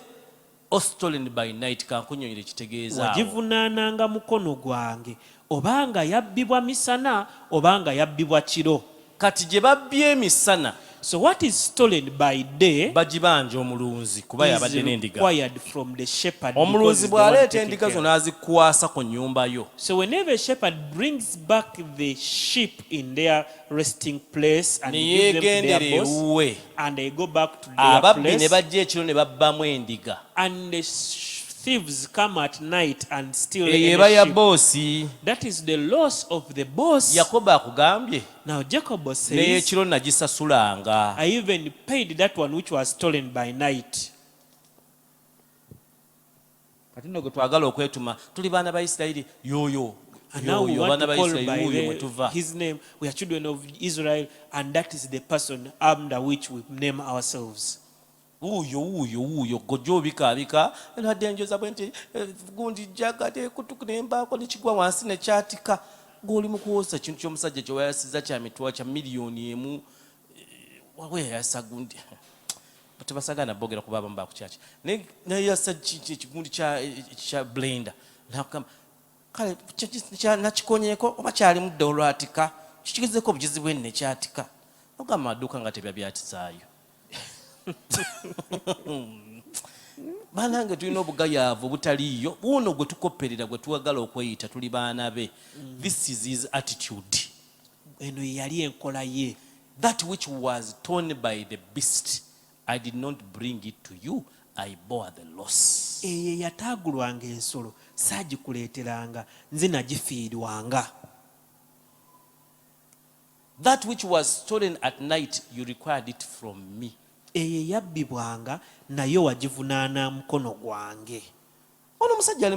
or stolen by night. Kankunyonyere kitegeeza awo. Wagivunaananga mukono gwange, obanga yabbibwa misana obanga yabbibwa kiro. Kati gye babbye emisana So what is stolen by day bagibanja omulunzi kuba is yabadde n'endiga. required from the shepherd. because Omulunzi he's the one bw'aleeta taking endiga care. zo n'azikwasa ku nnyumba yo. So whenever a shepherd brings back the sheep in their resting place and Ne gives them to yeegendera their boss, ewuwe. and they go back to their Ababbi ne place, bajja ekiro ne babbamu endiga. and the thieves come at night and steal Eyo the eba ya sheep, boosi. that is the loss of the boss. Yakobo akugambye Now Jacob says, n'ekiro nagisasulanga. I even paid that one which was stolen by night. Kati nno gwe twagala okwetuma tuli baana ba Isirayiri yoyo. And now we want baana to ba call Isirayiri wuuyo mwe by tuva. his name. We are children of Israel, and that is the person under which we name ourselves. wuuyo gojja obikaabika nadde enjoza bwe nti gundi jagate kutuku nembaako nekigwa wansi nekyatika ng'oli mu kuwosa kintu ky'omusajja kye wayasiza kya mitwalo kya miliyoni emu weyayasa gundi tebasagana bogera kuba abamu bakukyaki nayeyasa ekigundi kya blender nakugamba kale nakikonyeeko oba kyali mudde olwatika kikigezeko obugizi bwe nekyatika nogamba amaduuka nga tebya byatisaayo banange tulina obugayaavu obutaliiyo buno gwe tukopperera gwe tuwagala okweyita tuli baana be. This is his attitude. Eno yali enkola ye. That which was torn by the beast, I did not bring it to you, I bore the loss. Eyo yataagulwanga ensolo saagikuleeteranga, nze nagifiirwanga. That which was stolen at night, you required it from me. Eyo yabbibwanga naye wagivunaana mukono gwange. Ono musajja ali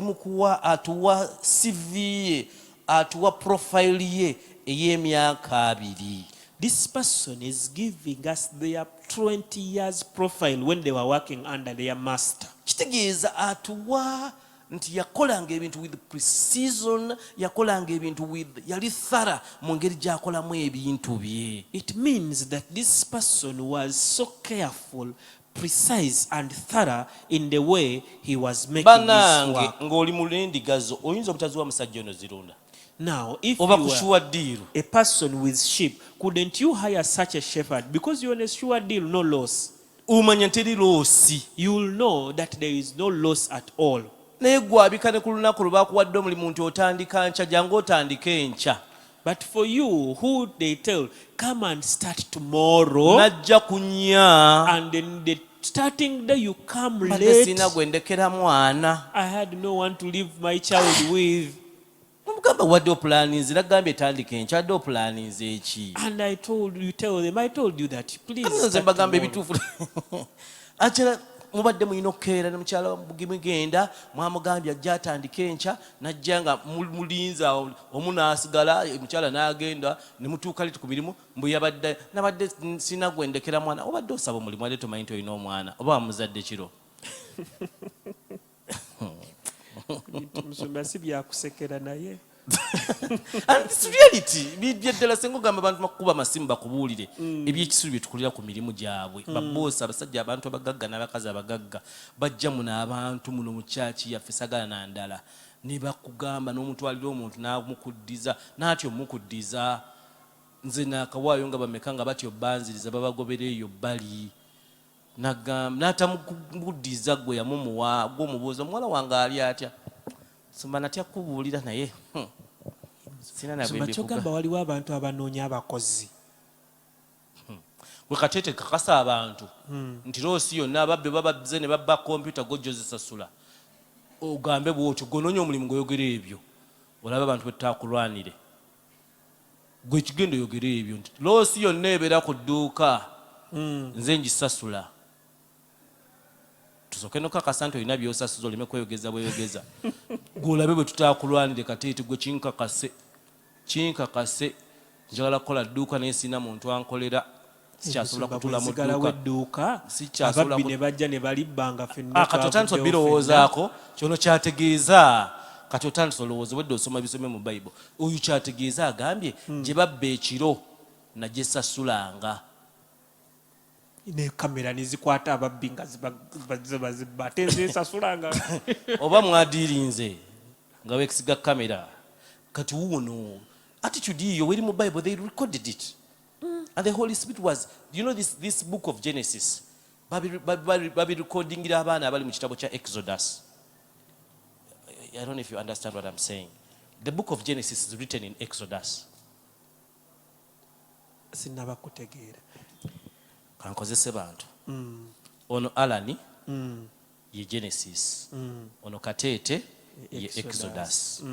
mukuwa atuwa CV ye, atuwa profile ye ey'emyaka 2. This person is giving us their 20 years profile when they were working under their master. Kitegeeza atuwa nti yakolanga ebintu with precision, yakolanga ebintu with yali thorough mu ngeri gy'akolamu ebintu bye. It means that this person was so careful, precise and thorough in the way he was making his work. Ng'oli mu lendigazo oyinza obutaziwa musajja ono zirunda. Now, if Oba you kushuwa were deal. a person with sheep, couldn't you hire such a shepherd? Because you're on a sure deal, no loss. Umanya teri loosi. You'll know that there is no loss at all. Naye gwe abika ne ku lunaku lwe bakuwadde omulimu nti otandika nkya jangu otandika enkya. But for you, who they tell, come and start tomorrow, Najja kunya. and then the starting day you come Badde late, sina gwe ndekera mwana. I had no one to leave my child with. Omugamba wadde opulaninze nagambye etandika enkya wadde opulaninze eki. And I told you, tell them, I told you that, please Nze start mbagamba tomorrow. ebituufu. Akyala mubadde mulina okukeera ne mukyala mugenda mwamugambye ajja atandika enkya najja nga mulinza omu n'asigala mukyala n'agenda ne mutuuka liti ku mirimu mbu yabadde nabadde sina gwe ndekera mwana obadde osaba omulimu wadde tomanyi nti olina omwana oba wamuzadde kiro. Musumba si byakusekera naye. And it's reality. Byeddala senga ogamba abantu bakuba masimu bakubuulire ebyekisiru bye tukolera ku mirimu gyabwe. Baboosi abasajja abantu abagagga n'abakazi abagagga bajja muno abantu muno mu kyaki yaffe sagala na ndala ne bakugamba n'omutwalira omuntu n'amukuddiza n'atyo mukuddiza nze naakawaayo nga bameka nga batyo banziriza babagobera eyo bbali n'atamukuddiza gwe yamumuwa gw'omubuuza omuwala wange ali atya sumba natya kubuulira naye Musumba kyogamba waliwo abantu abanoonya abakozi. gwe kateete kakasa abantu nti loosi yonna ababbe babazze ne babba kompyuta gojjo zisasula ogambe bwotyo gonoonya omulimu gw'oyogera ebyo olaba abantu betaakulwanire gwe ekigendo oyogera ebyo nti loosi yonna ebeera ku dduuka nze ngisasula tusooke nokakasa nti olina byosasuza oleme kweyogeza bweyogeza gw'olabe bwe tutaakulwanire kateete gwe kinkakase njagala kukola dduuka naye sina muntu ankolera sikyasobola kutula mu dduuka ababbi ne bajja ne balibbanga ffenna kati otandisa obirowoozaako kyono kyategeeza kati otandisa olowooza wedde osoma bisome mu bayibuli oyo kyategeeza agambye gye babba ekiro najje sasulanga ne kamera nezikwata ababbi nga zibazibba ate nzesasulanga oba mwadiirinze nga weekisiga kamera kati wuuno attitude yiyo weri mu Bible they recorded it and the Holy Spirit was this book of Genesis babi recordingira abaana abali mu kitabo kya Exodus. I don't know if you understand what I'm saying. The book of Genesis is written in Exodus. Sinaba kutegeera kankozese bantu ono Alani ye Genesis ono Kateete ye Exodus.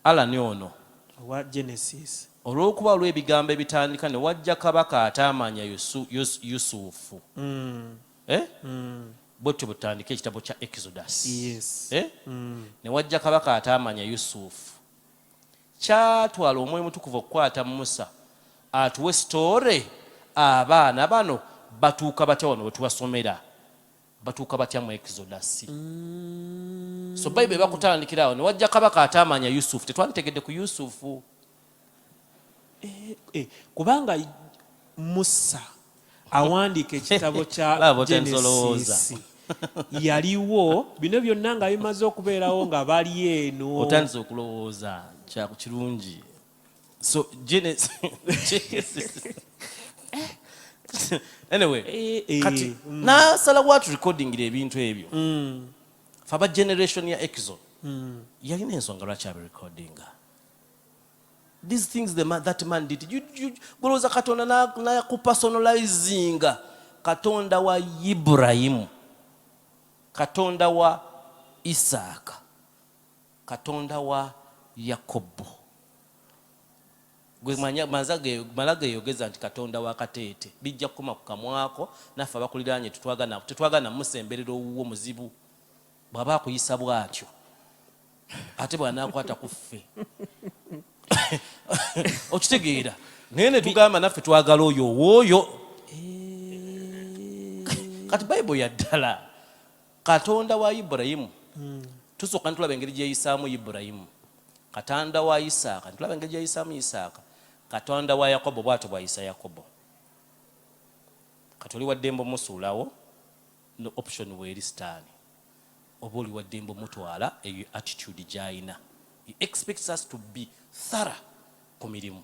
Alani ono wa Genesis olw'okuba olw'ebigambo ebitandika ne wajja kabaka ataamanya Yusufu bwetyo butandika ekitabo kya Exodus. Ne wajja kabaka ataamanya Yusufu kyatwala omwoyo mutukuvu okukwata Musa atuwe sitore abaana bano batuuka batya wano we tubasomera batuuka batya mu Exodus. So Bible bakutandikira awo ne wajja kabaka ataamanya Yusufu tetwanditegedde ku Yusufu kubanga Musa awandiika ekitabo kya Genesis yaliwo bino byonna nga bimaze okubeerawo nga bali eno otandise okulowooza kyaku kirungi. So Genesis Anyway, kati nasala watu recording ebintu ebyo. Faba generation ya Exo. Yalina ensonga lwaki abe recording. These things that man did. You goloza Katonda na kupersonalizing. Katonda wa Ibrahim. Katonda wa Isaka. Katonda wa Yakobo. Gwe malage yogeza nti Katonda wa Katete. Bijja kuma ku kamwako nafe abakuliranye tetwagana musemberero wuwo muzibu. Bwaba akuyisa bwatyo. Ate bw'anaakwata kuffe. Okitegeera. Naye tugamba naffe twagala oyo. Kati Bible ya ddala. Katonda wa Ibrahimu. Tusooka ntulaba engeri gye yayisaamu Ibrahimu. Katonda wa Isaaka. Ntulaba engeri gye yayisaamu Isaaka. Katonda wa Yakobo bw'atyo bw'ayisa Yakobo. Kati oli wa ddembe omusuulawo, no option weeri sitaani. Oba oli wa ddembe omutwala eyo attitude gy'ayina. He expects us to be thorough ku mirimu.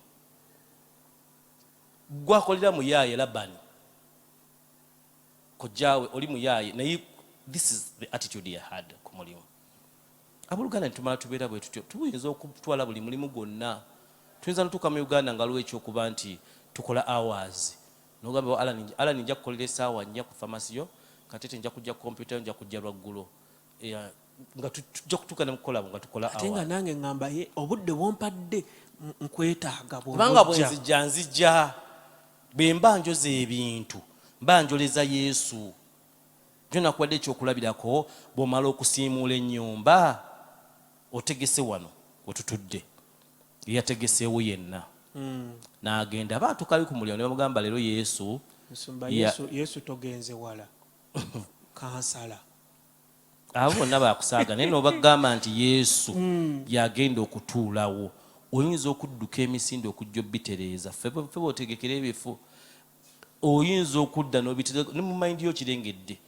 Gwakolera muyaaye Labani. Kojjaawe oli muyaaye naye this is the attitude he had ku mulimu. Abooluganda nitumala tubeera bwe tutyo tuyinza okutwala buli mulimu gwonna. Tuyinza n'otuuka mu Uganda nga lw'ekyo okuba nti tukola hours. N'ogamba Alan nja kukolera essaawa nnya ku famasiyo, Katete nja kujja computer nja kujja lwaggulo. Nga tujja kutuuka ne mukolabo nga tukola hours. Ate nga nange ngamba obudde bwompadde nkwetaaga bw'ojja. Kubanga bwe nzija bwe mba njoza ebintu mba njoleza Yesu. Gyo nakuwadde ekyokulabirako bw'omala okusiimuula ennyumba otegese wano wetutudde. Yategeseewo yenna. N'agenda abantu kali ku mulyango ne bamugamba leero Yesu. Yesu togenze wala. Kansala. Abo bonna baakusaaga naye n'obagamba nti Yesu yagenda okutuulawo. Oyinza okudduka emisinde okujja obbitereeza. Ffe bw'otegekera ebifo. Oyinza okudda n'obitereeza ne mu mayindi yo kirengedde.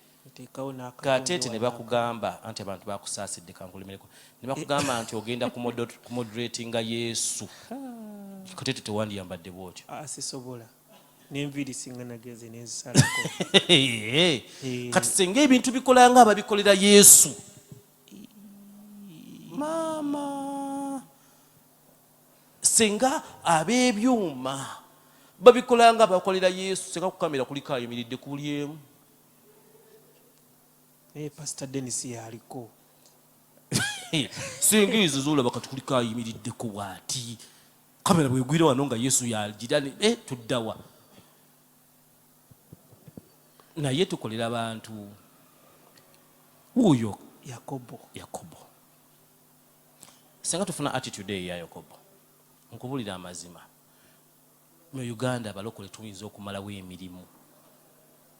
Katete ne bakugamba anti abantu bakusaasidde kankulimireko. Ne bakugamba nti ogenda kumoderatinga Yesu. Katete tewandiyambadde bw'otyo. Sisobola. N'enviiri singa nageze n'ezisalako. Kati senga ebintu bikola nga ababikolera Yesu. Maama. Senga ab'ebyuma babikola nga abakolera Yesu. Senga ku kamera kuliko ayimiridde ku buli emu. Pastor Denis yaliko. Senga ezo z'olaba kati kuliko ayimiriddeko bw'ati. Kamera bwegwira wano nga Yesu yagira tuddawa. Naye tukolera abantu wuuyo Yakobo. Senga tufuna attitude ya Yakobo. Nkubulira amazima. Mu Uganda abalokole tuyinza okumalawo emirimu.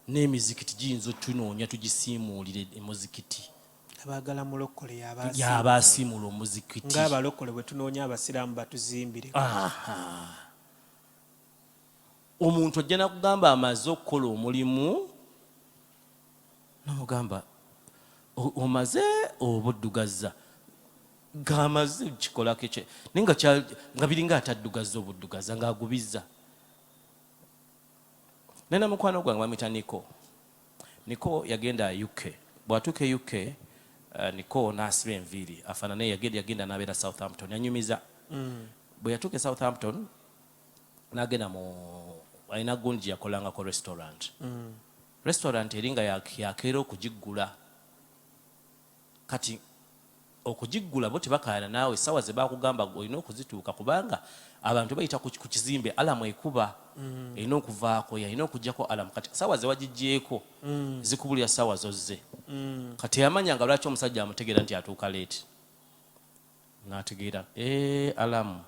N'emizikiti giyinza otunoonya tugisiimuulire emuzikiti. Abagala mulokole y'abasiimula omuzikiti. Ng'abalokole bwe tunoonya abasiraamu batuzimbire. Omuntu ajja nakugamba amaze okukola omulimu n'omugamba omaze obuddugaza ng'amaze kikolako ekye naye nga biringa ataddugaza obuddugaza ng'agubiza. Nena mukwano gwange bamuyita Niko yagenda UK. Bw'atuuka UK Niko n'asiba enviiri afaanana yagenda n'abeera Southampton yanyumiza. Bwe yatuuka e Southampton n'agenda alina gundi gye yakolangako restaurant. Restaurant eri nga yakeera okugiggula. Kati okugiggula bo tebakaayana naawe essaawa ze baakugamba olina okuzituuka kubanga abantu bayita ku kizimbe alamu ekuba erina okuvaako yalina okuggyako alamu. Kati essaawa ze wagigyeko zikubulira ssaawa zozze. Kati yamanyanga lwaki omusajja amutegeera nti atuuka leeti. N'ategeera alamu.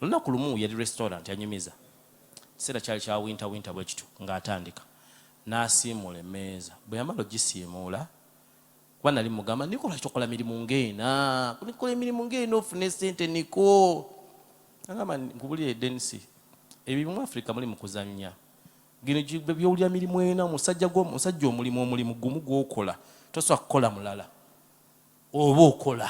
Olunaku lumu yali restaurant yanyumiza. Kiseera kyali kya winter bwe kityo ng'atandika. N'asiimuula emmeeza. Bwe yamala ogisiimuula kuba nali mugamba Niko lwaki tokola mirimu ng'ena? Nikola emirimu ng'ena ofune ssente Niko. Agamba nkubulire Denis. Ebyo mu Africa muli mu kuzannya. Gino byowulira mirimu ena omusajja omulimu gumu gw'okola. Tosobola kukola mulala. Oba okola.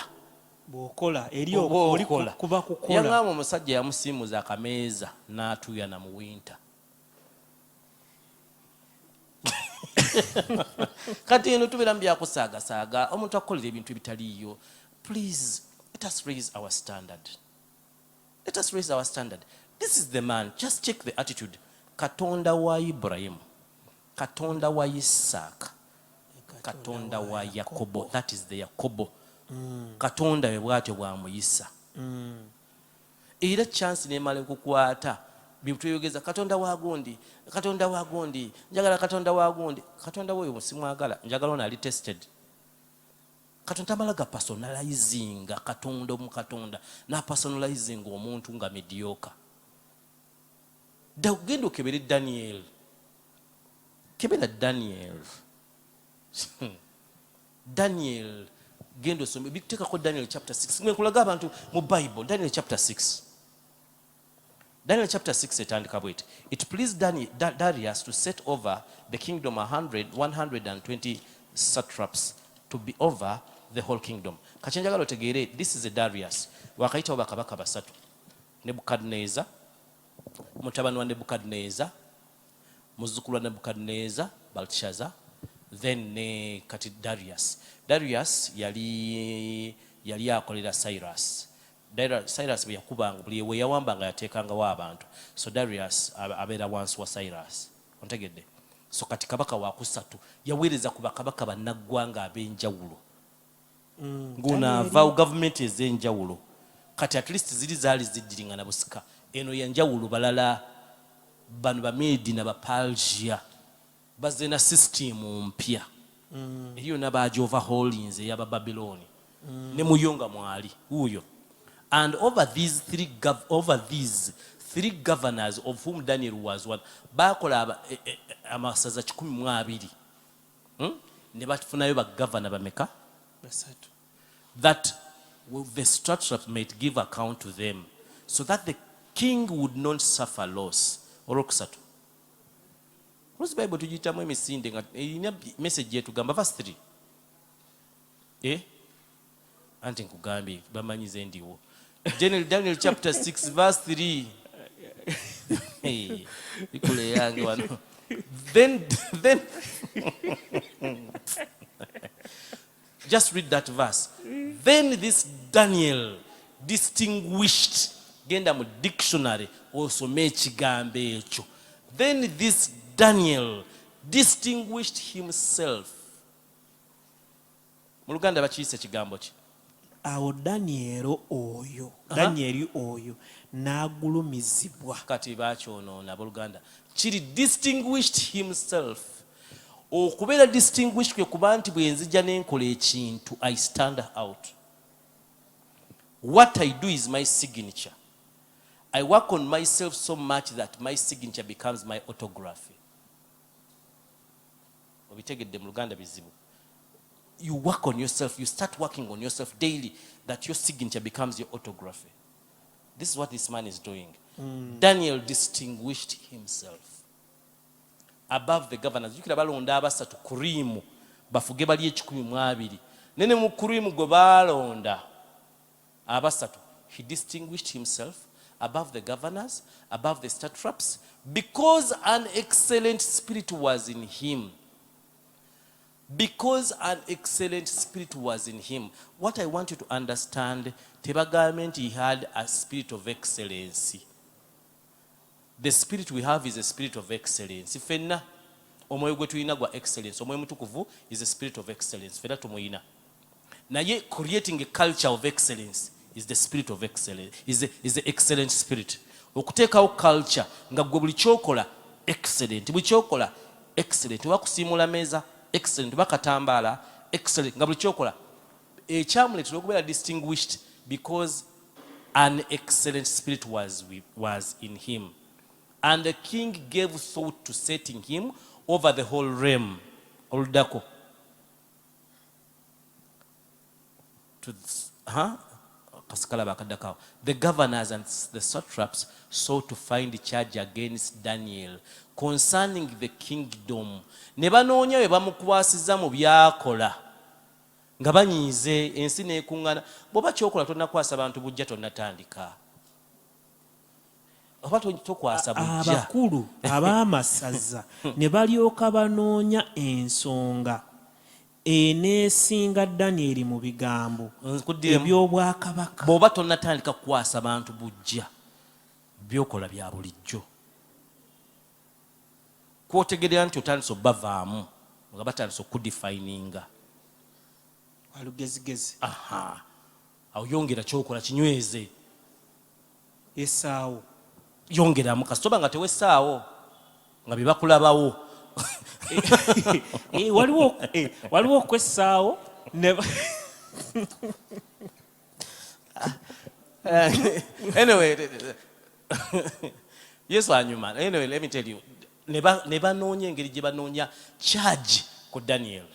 Bw'okola eri oli kuba kukola. Yangamba omusajja yamusiimuza akameeza n'atuuya na mu winter. kati eno tubeera mu byakusaagasaaga omuntu akolera ebintu ebitaliiyo. Please let us raise our standard. Let us raise our standard. This is the man. Just check the attitude. Katonda wa Ibrahim, Katonda wa Isaac, Katonda wa Yakobo. That is the Yakobo. Katonda we bwatyo bwamuyisa. Era chance nemala kukwata bituyogeza Katonda wa gundi, Katonda wa gundi, njagala Katonda wa gundi. Katonda we simwagala, njagala ona ali tested. Katonda malaga personalizing Katonda mu Katonda na personalizing omuntu nga mediocre. Gendo kebere Daniel. Kebera Daniel. Daniel gendo some biteka ko Daniel chapter 6. Mwe kulaga abantu mu Bible Daniel chapter 6. Daniel chapter 6 etandika bwete. It pleased Darius to set over the kingdom 120 satraps to be over the whole kingdom. Kachenjagalo tegere, this is a Darius. Wakaita obakabaka basatu. Nebukadnezar, mutabani wa Nebukadnezar, muzukulu wa Nebukadnezar, Belshazzar, then ne kati Darius. Darius yali akolera Cyrus. Cyrus bwe yakubanga buli we yawambanga yateekanga wa abantu. So Darius abeera wansi wa Cyrus. Ontegedde. So kati kabaka wa kusatu yaweereza ku bakabaka bannaggwanga ab'enjawulo. Nguna vau government ez'enjawulo. Kati at least zaali ziddiringana busika. Eno yanjawulo balala bano ba Medi na ba Persia bazena system mpya. Hiyo nabaji overhauling ey'aba Babyloni. Ne muyonga mwali huyo. And over these three governors of whom Daniel was one, bakola amasaza 12. Ne bafunayo ba governor bameka basatu. That the satraps might give account to them, so that the king would not suffer loss. Olokusatu. Rose Bible tujitamu emisinde nga ina message yetu gamba verse 3. Anti nkugambi bamanyize ndiwo. Daniel chapter 6 verse 3. Hey, ikule yange wano. Then just read that verse. Then this Daniel distinguished, genda mu dictionary also mechigambe echo. Then this Daniel distinguished himself. Mu Luganda bakiyise kigambo ki? Awo Daniel oyo n'agulumizibwa. Kati bakyonoona Buluganda. Kiri distinguished himself. Okubeera distinguished kwe kuba nti bwe nzija n'enkola ekintu I stand out. What I do is my signature. I work on myself so much that my signature becomes my autography. Obitegedde mu Luganda bizibu. You work on yourself, you start working on yourself daily, that your signature becomes your autography. This is what this man is doing. Daniel distinguished himself above the governors. Yukira balonda abasatu kurimu bafuge bali 12. Nene mu kurimu gwe balonda abasatu. He distinguished himself above the governors, above the satraps, because an excellent spirit was in him. Because an excellent spirit was in him. What I want you to understand, Tebagament, he had a spirit of excellency. The spirit we have is a spirit of excellence. Fenna, omwoyo gwe tulina gwa excellence. Omwoyo mutukuvu is a spirit of excellence. Fenna tumuyina. Naye creating a culture of excellence is the spirit of excellence. Is the excellent spirit. Okuteekawo culture nga gwe buli kyokola excellent. Buli kyokola excellent. Wakusiimula meza excellent. Bakatambala excellent. Nga buli kyokola ekyamuleetera okubeera distinguished because an excellent spirit was in him. And the king gave thought to setting him over the whole realm. Oludako. The governors and the satraps sought to find charge against Daniel concerning the kingdom. Ne banoonya bwe bamukwasiza mu byakola nga banyiize ensi n'ekuŋŋaana. Bw'oba kyokola tonnakwasa bantu bujja tonnatandika. oba tokwasa bujja abakulu ab'amasaza ne balyoka banoonya ensonga eneesinga Danyeri mu bigambo eby'obwakabaka. bw'oba tonnatandika kukwasa bantu bujja byokola bya bulijjo kwotegerera nti otandise obbavaamu nga batandise okudifininga walugezigezi awo yongera kyokola kinyweze esaawo yongeramu kasitoba nga tewessaawo nga bye bakulabawo waliwo okwessaawo anyway yes anyuma anyway let me tell you ne banoonya engeri gye banoonya charge ku Daniel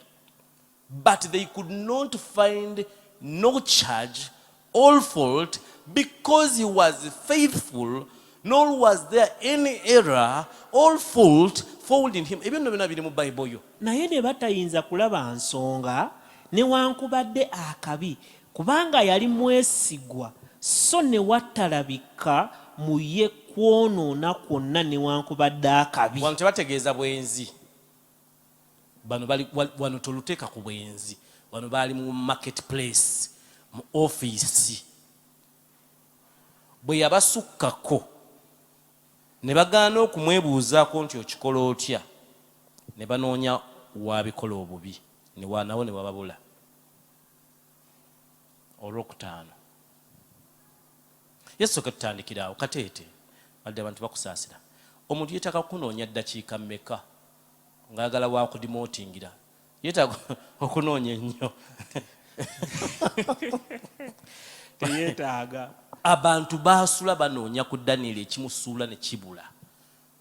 but they could not find no charge or fault because he was faithful nor was there any error or fault found in him. Ebyo byonna biri mu Bible yo. Naye ne batayinza kulaba nsonga newankubadde akabi kubanga yali mwesigwa so ne wattalabika mu ye kwonoona kwonna newankubadde akabi. Wano tebategeeza bwenzi wano toluteeka ku bwenzi wano baali mu marketplace mu office bwe yabasukkako ne bagaana okumwebuuzaako nti okikola otya ne banoonya wabikola obubi nawo ne wababula. Olwokutaano Yesu katutandikiraawo kateete badde abantu bakusaasira omuntu yeetaaga kunoonya ddakiika mmeka ng'ayagala wakudimootingira yeetaaga okunoonya ennyo teyeetaaga. Abantu baasula banoonya ku Danieri ekimusuula ne kibula.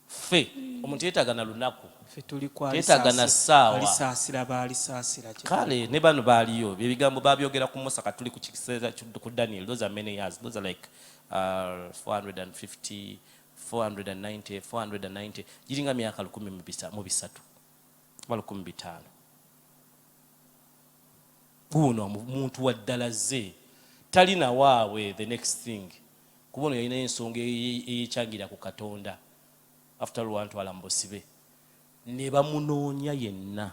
Ffe omuntu yeetaaga na lunaku yeetaaga na ssaawa baalisaasira kale ne bano baaliyo ebigambo babyogera ku Musa katuli ku kiseera ku Daniel. Those are many years. Those are like 450 490 giringa myaka 13 15 guno omuntu waddala ze talina waawe the next thing kubona yalina ensonga eyekyangira ku Katonda after all wantwala mu busibe ne bamunoonya yenna.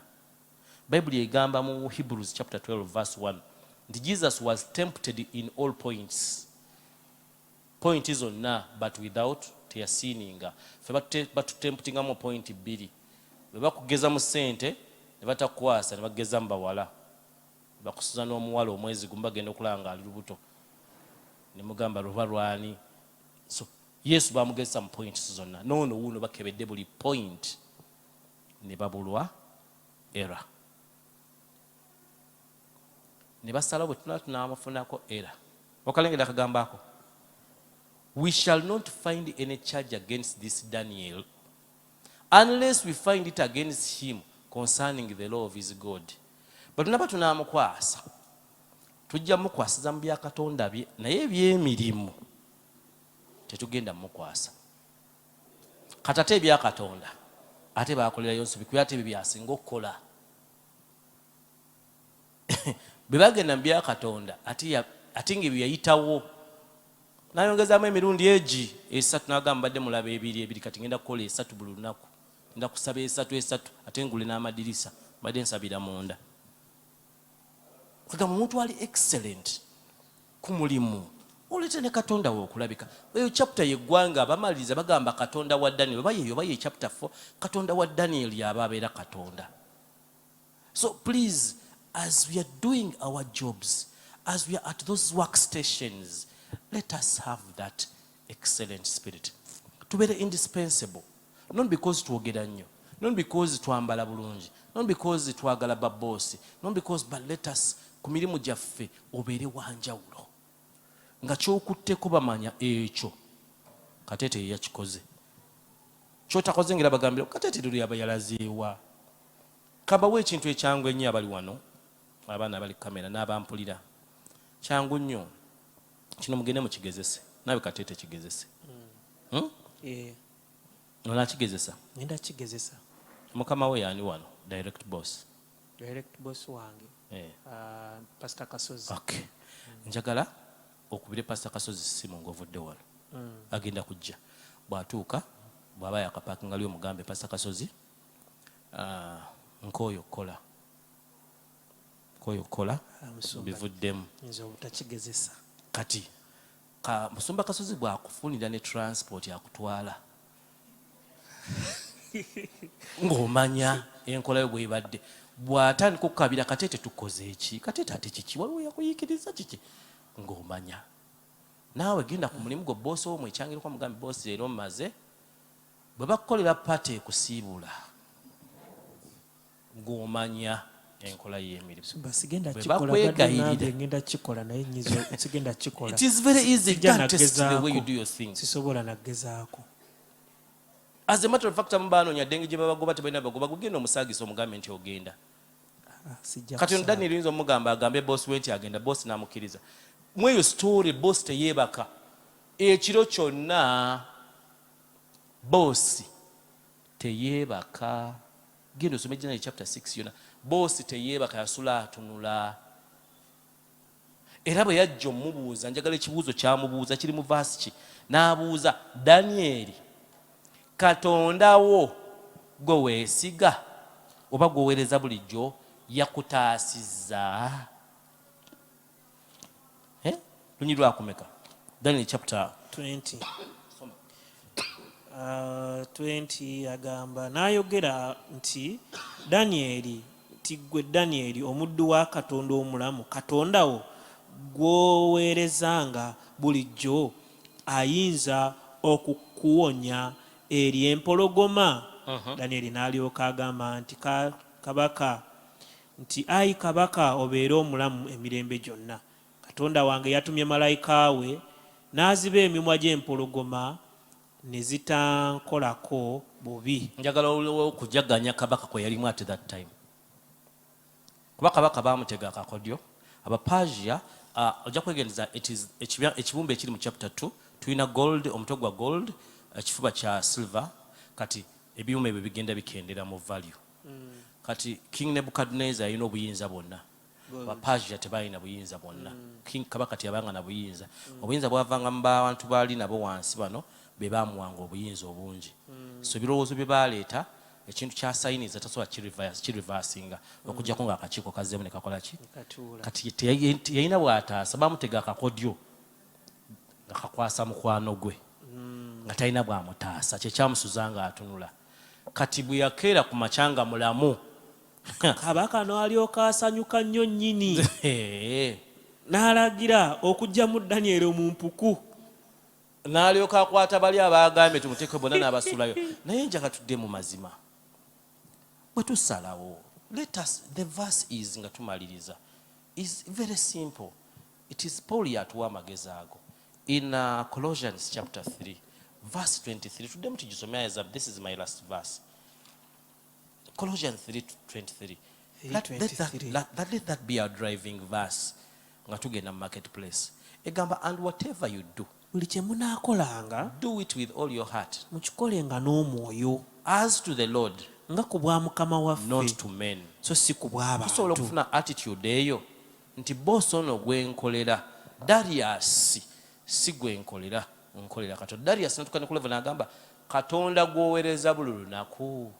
Bible egamba mu Hebrews chapter 12 verse 1 nti Jesus was tempted in all points zonna but without teyasiininga. Ffe batutemptinga mu point 2 bwe bakugeza mu ssente ne batakwasa ne bageza mu bawala bakusuza n'omuwala omwezi gumu bagenda okulaba nga ali lubuto ne mugamba luba lwani. So Yesu bamugezesa mu points zonna noono wuuno bakebedde buli point ne babulwa era ne basalawo bwe tunaamufunako era okalengera akagambo ako we shall not find any charge against this Daniel unless we find it against him concerning the law of his God. But tunaba tunaamukwasa tujja mukwasiza mu bya Katonda bye naye eby'emirimu tetugenda mukwasa katate ebya Katonda ate baakolera yonso bikuya ate ebyo byasinga okukola bwe bagenda mu bya Katonda ate ng'ebyo yayitawo n'ayongezaamu emirundi egi 3 n'agamba badde mulaba 2 kati ngenda kukola 3 buli lunaku ngenda kusaba 3 ate ngule n'amadirisa badde nsabira munda. Kagamba omuntu ali excellent ku mulimu olete ne Katonda we okulabika. Eyo chapter yeggwanga abamaliriza bagamba Katonda wa Daniel oba ye chapter 4 Katonda wa Daniel yaba abeera Katonda. So please, as we are doing our jobs, as we are at those workstations, let us have that excellent spirit. Tubeere indispensable, not because twogera nnyo, not because twambala bulungi, not because twagala baboosi, not because, but let us ku mirimu gyaffe obeere wanjawulo nga kyokutteko bamanya ekyo Kateete ye yakikoze. Kyotakoze ngera bagambira Kateete luli aba yalazeewa. Kabawo ekintu ekyangu ennyo abali wano abaana abali kamera n'abampulira kyangu nnyo kino mugende mukigezese naawe Kateete kigezese. Onakigezesa? Ngenda kigezesa. Mukama we yaani wano direct boss wange Pastor Kasozi. Okay. Njagala okubire Pastor Kasozi simu ng'ovudde wano agenda kujja bw'atuuka bw'aba yakapakinga lyo mugambe Pastor Kasozi nk'oyo kola bivuddemu nze obutakigezesa kati Musumba Kasozi bw'akufunira ne transport yakutwala ng'omanya enkola yo bw'ebadde bw'atandika okukabira Katete tukoze eki Katete ate kiki waliwo yakuyiikiriza kiki ng'omanya naawe genda ku mulimu gwo boosi wo mwekyangireko mugambe boosi leero mmaze bwe bakukolera pate ekusiibula ng'omanya enkola y'emirimu ngenda kikola naye nyizo sigenda kikola. It is very easy. You can't test the way you do your things. Sisobola nagezaako. As a matter of fact ambaanoonya ddengi gye babagoba tebalina bagoba gugenda omusaagisa omugambe nti ogenda kati ono Daniel yinza omugamba agambe boss we nti agenda boss n'amukkiriza mweyo story boss teyeebaka ekiro kyonna boss teyeebaka genda osome January chapter 6 yonna boss teyeebaka yasula atunula era bwe yajja omubuuza njagala ekibuuzo kyamubuuza kiri mu verse ki n'abuuza Daniel Katonda wo gwe weesiga oba gwoweereza bulijjo yakutaasizza lunyi lwakumeka Daniel chapter 20 20 agamba n'ayogera nti Daniel tigwe Daniel omuddu wa Katonda omulamu Katonda wo gwoweerezanga bulijjo ayinza okukuwonya eri empologoma. Daniel n'alyoka agamba nti kabaka nti ayi kabaka obeere omulamu emirembe gyonna Katonda wange yatumye malayika we n'aziba emimwa gy'empologoma ne zitankolako bubi. Njagala okujaganya kabaka kwe yalimu at that time kuba kabaka baamutega akakodyo Abapersia ojja kwegendeza ekibumbe ekiri mu chapter 2 tulina gold omutwe gwa gold ekifuba kya silver kati ebyuma ebyo bigenda bikendera mu value kati King Nebuchadnezzar alina obuyinza bwonna Abapersia tebalina buyinza bwonna King kabaka teyabanga na buyinza obuyinza bwavanga mu bantu baali nabo wansi bano be baamuwanga obuyinza obungi so ebirowoozo bye baaleeta ekintu kya sayiniza tasobola kirivasinga okujjako ng'akakiiko kazzeemu ne kakola ki kati yalina bw'ataasa baamutega akakodyo nga kakwasa mukwano gwe nga talina bw'amutaasa kyekyamusuza ng'atunula kati bwe yakeera ku makyanga mulamu kabaka n'alyoka asanyuka nnyo nnyini n'alagira okujja mu Daniel omumpuku n'alyoka akwata bali abaagambye tumuteeke bonna n'abasulayo naye njagala tudde mu mazima bwe tusalawo the verse is nga tumaliriza is very simple. It is Paul yatuwa amagezi ago in Colossians chapter 3 verse 23 tuddemu tugisomya this is my last verse Colossians 3:23 let that be our driving verse nga tugenda mu marketplace egamba and whatever you do buli kye munaakolanga do it with all your heart mukikolenga n'omwoyo as to the Lord nga ku bwa Mukama waffe not to men so si ku bw'abantu. Tusobola okufuna attitude eyo nti boss ono gwenkolera Darius si gwenkolera nkolera Katonda. Darius natukane ku level n'agamba Katonda gwoweereza buli lunaku.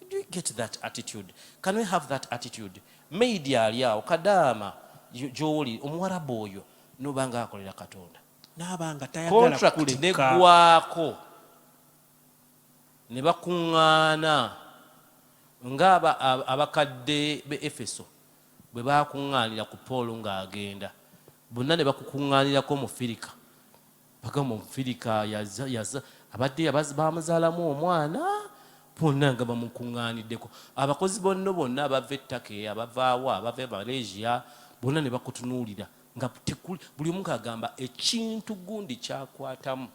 Do you get that attitude? Can we have that attitude? Media ali awo Kadaama gy'oli omuwarabu oyo n'obanga akolera Katonda n'abanga tayagala contract neggwako ne bakuŋŋaana ng'aba abakadde be Efeso bwe bakuŋŋaanira ku Paul ng'agenda bonna ne bakukuŋŋaanirako mu Firika bagamba Omufirika abadde bamuzaalamu omwana bonna nga bamukuŋŋaaniddeko abakozi bonna abava ettake abavaawo abava Malaysia bonna ne bakutunuulira nga buli omu ng'agamba ekintu gundi kyakwatamu.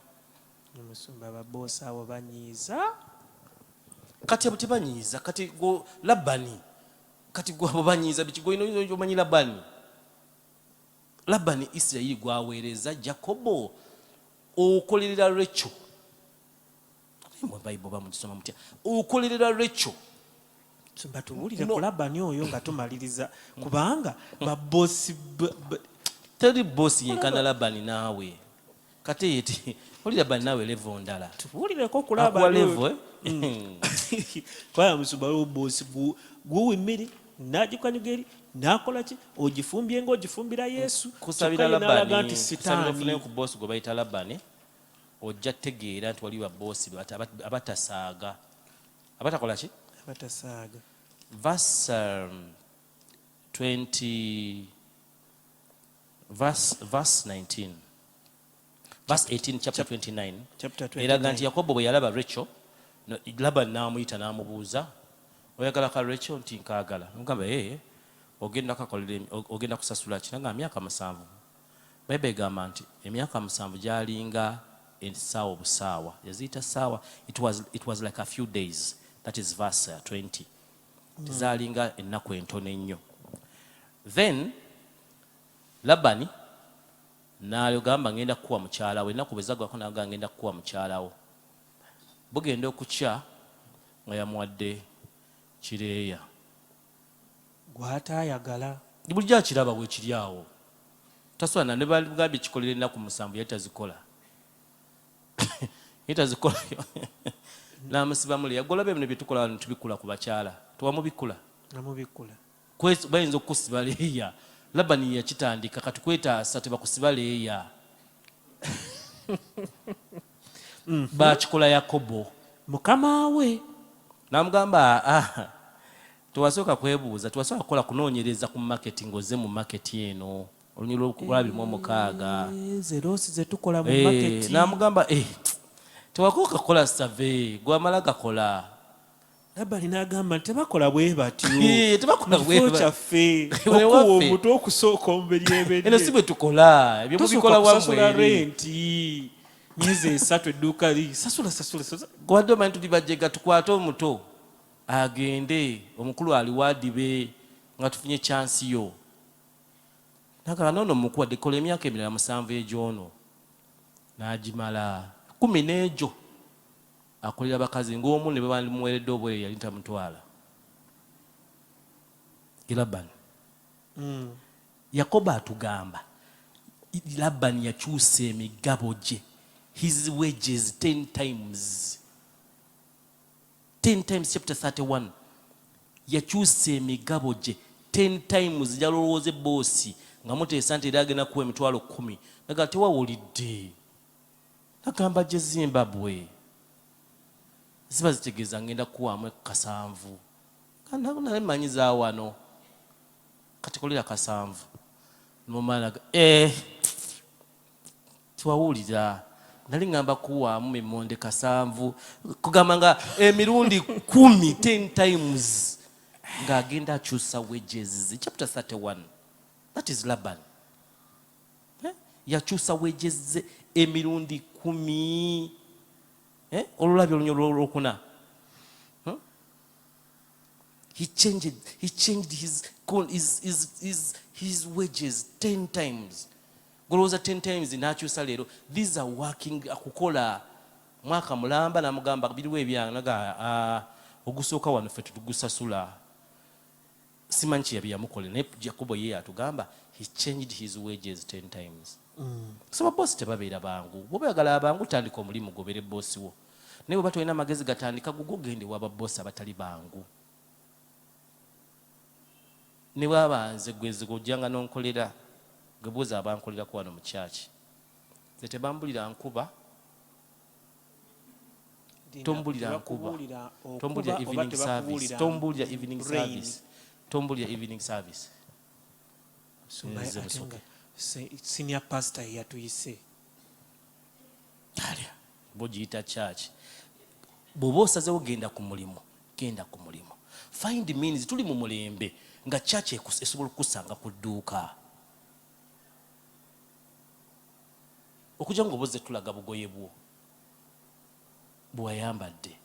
Omusumba ababoosi abo banyiiza kati abo tebanyiiza kati go Labani kati gwe abo banyiiza bikigoyino omanyi Labani Isirayiri gwaweereza Jakobo okolerera Rachel mu Bible bamugisoma mutya okolerera Rachel tumba tuwulire ku Labani oyo nga tumaliriza kubanga baboosi teri bosi yenkana Labani naawe kati eti olira bannawe level ndala tuwulireko okulaba akuwa level kwaya musumba bosi guwimiri n'agikanyuga eri n'akola ki ogifumbye ng'ogifumbira Yesu kusabira kyokka ye n'alaga Labani nti kusabira ofune sitaani ku boss gwe bayita Labani ojja tegeera nti waliwo boss abatasaaga abatakola ki abatasaaga. verse 20 verse 19 verse 18 chapter 29 Chapter 29. eraga nti Yakobo bwe yalaba Rachel Labani n'amuyita n'amubuuza oyagala ka Rachel nti nkaagala mugamba ogenda kusasula ki nanga myaka 7 Bayibuli egamba nti emyaka 7 gyalinga essaawa obusaawa yaziyita ssaawa it was like a few days. That is verse 20. Tizalinga ennaku entono ennyo. Then Labani n'ayogamba ngenda kuwa mukyala we ennaku bwe zaggwako n'agamba ngenda kuwa mukyala wo bugenda okukya nga yamuwadde kireeya gw'ataayagala bulijjo akiraba bwe kiri awo tasobola ne bagambye kikolera ennaku 7 yatazikola yatazikola n'amusibamu leya golabe ebino bye tukola wano tubikula ku bakyala tewamubikula bayinza okukusiba leeya Labani yakitandika kati kwetaasa tebakusiba leeya bakikola Yakobo mukama we n'amugamba tewasooka kwebuuza tewasooka kukola kunoonyereza ku marketing oze mu market eno olunyiro lwa 26 zeroosi ze tukola mu market n'amugamba tewakooka kukola survey gwamala gakola Labani n'agamba nti tebakola bwe batyo tebakola bwe batyo kyaffe okuwa omutu okusooka omubiri ebedde eno si bwe tukola ebyo mubikola wammwe wammwe renti myezi 3 edduuka li sasula gwadde omanyi tuli bajjega tukwate omuto agende omukulu aliwaadibe nga tufunye chansi yo nagamba noono mukuwadde kola emyaka 7 egyono n'agimala 10 n'egyo akolera bakazi ng'omu ne bamuweredde obwere yali tamutwala Labani. Yakobo atugamba Labani yakyusa emigabo gye his wages 10 times. 10 times chapter 31 yakyusa emigabo gye 10 times jalowooza eboosi nga muteesa nti era agenda kuwa emitwalo 10 naga tewawulidde nagamba gye Zimbabwe ziba zitegeeza ngenda kuwaamu 7 nale mmanyiza wano kati kolera 7 nomalaga tiwawulira nali ngamba kuwaamu emonde 7 kugamba nga emirundi 10 times ng'agenda akyusa wages chapter 31 that is Laban yakyusa wages emirundi 10 olulabyo olunyolo olwokuna he changed his wages 10 times golowooza 10 times n'akyusa leero these are working akukola mwaka mulamba n'amugamba biriwo ebyange naga ogusooka wano ffe tutugusasula simanyi kye yamukola naye Yakobo ye atugamba he changed his wages 10 times. So babosi tebabeera bangu bw'oba oyagala abangu tandika omulimu gobere bosi wo naye bw'oba tolina amagezi gatandika gugogende wa babosi abatali bangu ne bwabanze gwezi gojjanga n'onkolera gebuuza abankolera ku wano mu kyaki ze tebambulira nkuba tombulira nkuba tombulira evening service tombulira evening service tombulira evening service senior pastor yatuyise alya bogiyita kyaki bw'oba osazewo genda ku mulimu find means tuli mu mulembe nga kyaki esobola okukusanga ku dduuka okujja ng'oboze tulaga bugoye bwo bwewayambadde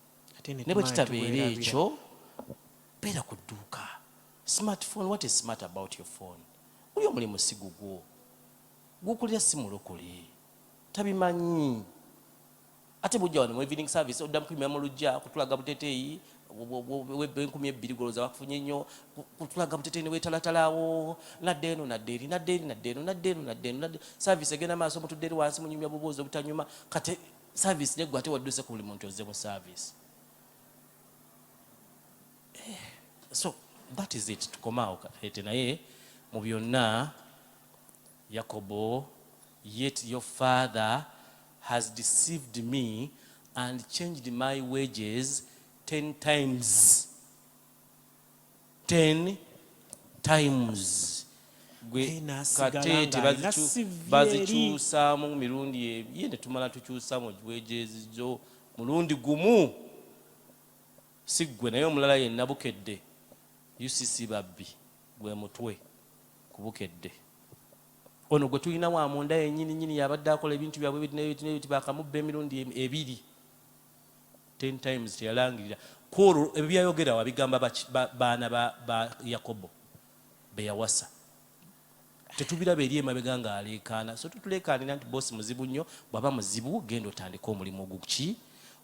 ne bwe kitabeera ekyo beera ku dduuka smartphone. What is smart about your phone? Uli omulimu si gugwo gukulira si mulokole tabimanyi ate bujja wano mu evening service oddamu kuyimira mu lujja kutulaga buteteeyi enkumi ebbiri goloza bakufunye nnyo kutulaga muteteni wetalatalaawo nadde eno nadde service egenda maaso mutudde eri wansi munyumya buboozi obutanyuma kati service negwa ate wadduse ku buli muntu ozze mu service. So that is it. Tukomaawo ete naye mu byonna Yakobo, yet your father has deceived me and changed my wages 10 times. 10 times. Katete bazikyusaamu mirundi ye ne tumala tukyusaamu wages zo mulundi gumu. Si ggwe naye omulala yenna bukedde. UCC babbi gwe mutwe kubukedde. Ono gwe tulina wa munda yennyini yabadde akola ebintu byabwe ebiti bakamubba emirundi ebiri 10 times teyalangirira. Kwolwo ebyo byayogera wabigamba baana ba Yakobo be yawasa. Tetubiraba eri emabega nga aleekaana. So tutuleekaanira nti boosi muzibu nnyo, bw'aba muzibu genda otandika omulimu oguki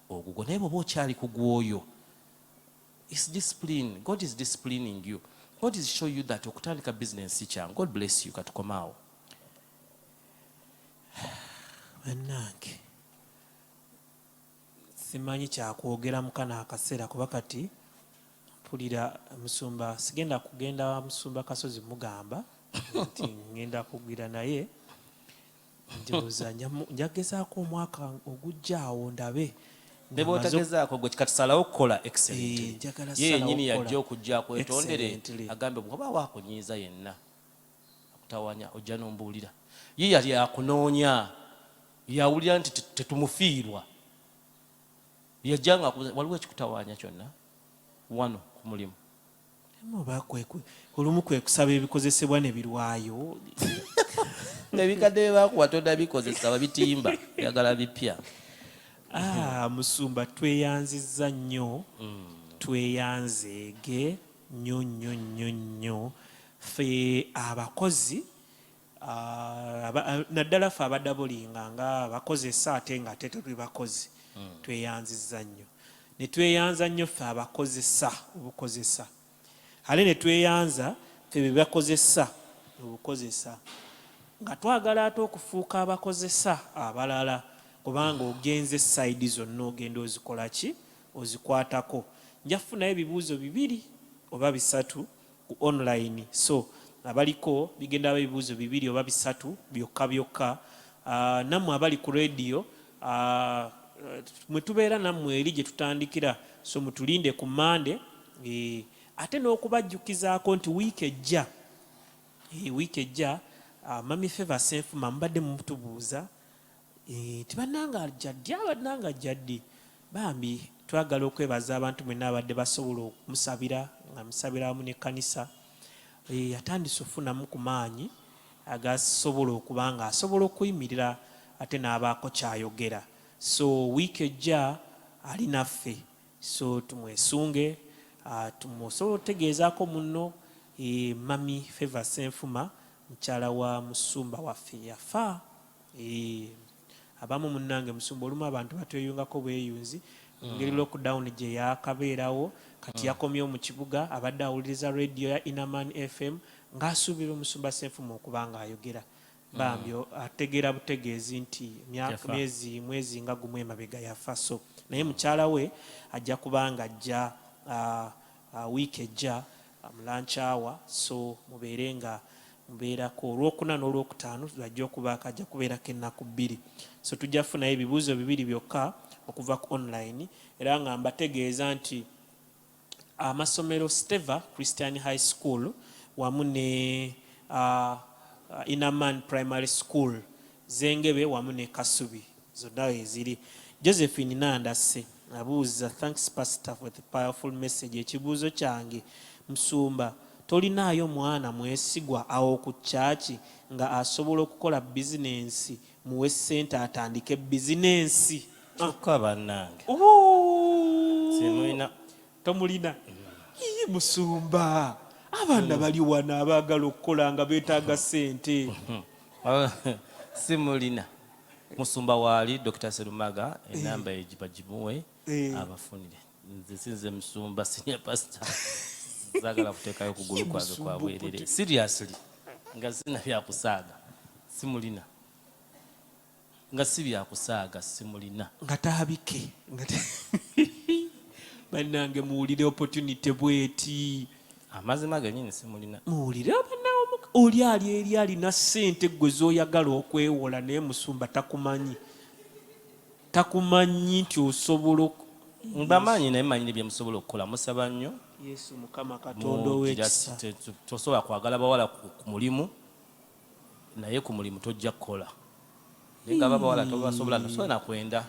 ogugwo naye bw'oba okyali ku gwoyo. It's discipline. God is disciplining you. God is show you that okutandika business si kyangu. God bless you. Katukomaawo. Bannange simanyi kyakwogera mukana akaseera kuba kati mpulira musumba sigenda kugenda musumba Kasozi mugamba nti ngenda kugira naye njooza njagezaako omwaka ogujjaawo ndabe ne bw'otagezaako gwe kikatusalawo okukola excellent ye yennyini yajja okujja kwetondere agambe bw'oba waakunyiiza yenna akutawanya ojja n'ombuulira ye yali akunoonya yawulira nti tetumufiirwa yajjanga waliwo ekikutawaanya kyonna wano ku mulimu olumu kwe kusaba ebikozesebwa ne birwayo ebikadde bye baakuwa tonda bikozesa babitimba yagala bipya. Musumba tweyanzizza nnyo tweyanzeege nnyo ffe abakozi naddala ffe abadabulinga nga abakozesa ate nga ate tuli bakozi tweyanzizza nnyo ne tweyanza nnyo ffe abakozesa obukozesa ale ne tweyanza ffe be bakozesa obukozesa nga twagala ate okufuuka abakozesa abalala kubanga ogenze sayidi zonna ogenda ozikola ki ozikwatako. Nja kufunayo ebibuuzo 2 oba 3 ku online so abaliko bigenda ebibuuzo 2 oba 3 byokka nammwe abali ku radio mwe tubeera nammwe eri gye tutandikira so mutulinde ku Mande ate n'okubajjukizaako nti wiiki ejja Mami Favour Senfuma mbadde mutubuuza tibannanga ajjadde bambi twagala okwebaza abantu mwenna abadde basobola okumusabira nga musabira wamu n'ekkanisa yatandise okufunamu ku maanyi agasobola okuba nga asobola okuyimirira ate n'abaako kyayogera so wiiki ejja ali naffe so tumwesunge tumusobola otegeezaako munno Mami Favour Senfuma mukyala wa musumba waffe yafa abamu munnange musumba olumu abantu batweyungako bweyunzi ngeri lockdown gye yakabeerawo kati yakomyewo mu kibuga abadde awuliriza radio ya Inaman FM ng'asuubira omusumba Senfuma okuba nga ayogera bambi ategeera butegeezi nti mwezi nga gumu emabega yafa so naye mukyala we ajja kuba nga ajja wiiki ejja mulanchawa so mubeere nga mubeerako olwokuna n'olwokutaano ajja okubaako ajja kubeerako ennaku 2 so tujja kufunayo ebibuuzo 2 byokka okuva ku online era nga mbategeeza nti amasomero Steva Christian High School wamu ne Inaman Primary School Zengebe wamu ne Kasubi zonna eziri. Josephine Nandase abuuza thanks pastor for the powerful message. Ekibuuzo kyange musumba tolinaayo mwana mwesigwa awo ku chachi nga asobola okukola bizinensi muwe ssente atandike bizinensi kyokka bannange simulina tomulina musumba abaana bali wana abaagala okukola nga beetaaga ssente simulina musumba waali Dr. Serumaga enamba egibagimuwe abafunire nze sinze musumba senior pastor zaagala kuteekayo kugulu kwange kwa bwerere seriously nga sina byakusaaga simulina nga si byakusaaga simulina nga taabike bannange muwulire opportunity bweti amazima gennyini simulina muwulire oli ali eri alina ssente gwe z'oyagala okwewola naye musumba takumanyi nti osobola mbamanyi naye manyire bye musobola okukola musaba nnyo yesu mukama katonda ow'ekisa tosobola kwagala bawala ku mulimu naye ku mulimu tojja kukola naye nga babawala tobasobola nosobola nakwenda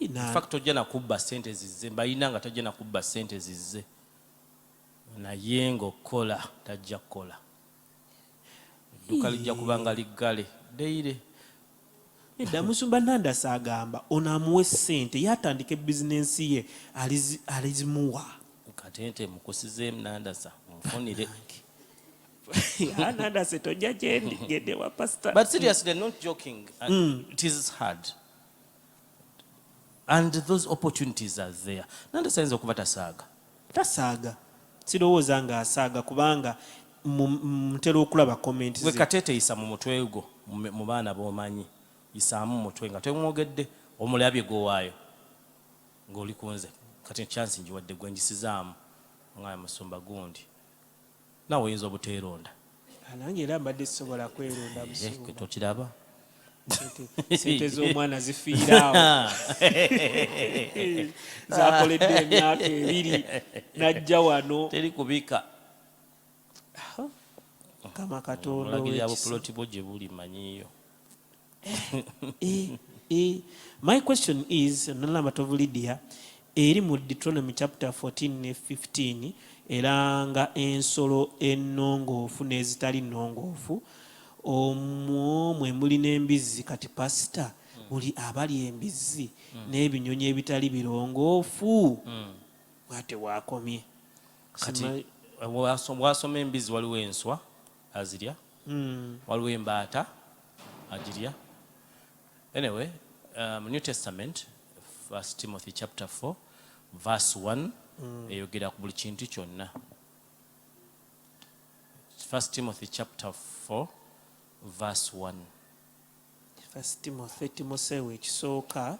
infact tojja nakubba ssente zizze mbayina nga tojja nakubba ssente zizze naye ng'okola tajja kukola edduka lijja kubanga liggale deire edda musumba Nandasi agamba ono amuwe ssente yatandika bizinensi ye alizimuwa katente mukusizeemu Nandasa munfunire Nandasi tojja gende wa pastor but seriously they're not joking it is hard and those opportunities are there Nandasi ayinza okuba tasaaga sirowooza nga asaaga kubanga mutera okulaba comment we katete yisa mu mutwe gwo mu baana b'omanyi yisaamu mutwe nga temwogedde omulabye gwowaayo ng'oli kunze kati chance njiwadde gwe njisizaamu ngaya musumba gundi nawe oyinza obuteeronda nange era mbadde sisobola kweronda musumba tokiraba sente z'omwana zifiiraawo zakoledde emyaka 2 najja wano teri kubika kama katonda olagiri abupuloti bwo gye buli manyiyo my question is Nalamatovu Lydia eri mu Deuteronomy chapter 14 ne 15 era nga ensolo ennongoofu n'ezitali nnongoofu omwo mwe muli n'embizzi kati pasita buli abali embizzi n'ebinyonyi ebitali birongoofu bwate waakomye kati wasoma embizzi waliwo enswa azirya waliwo embaata agirya anyway New Testament 1 Timothy chapter 4 verse 1 eyogera ku buli kintu kyonna 1 Timothy chapter 4 verse 1 1 Timothy Timoseewo ekisooka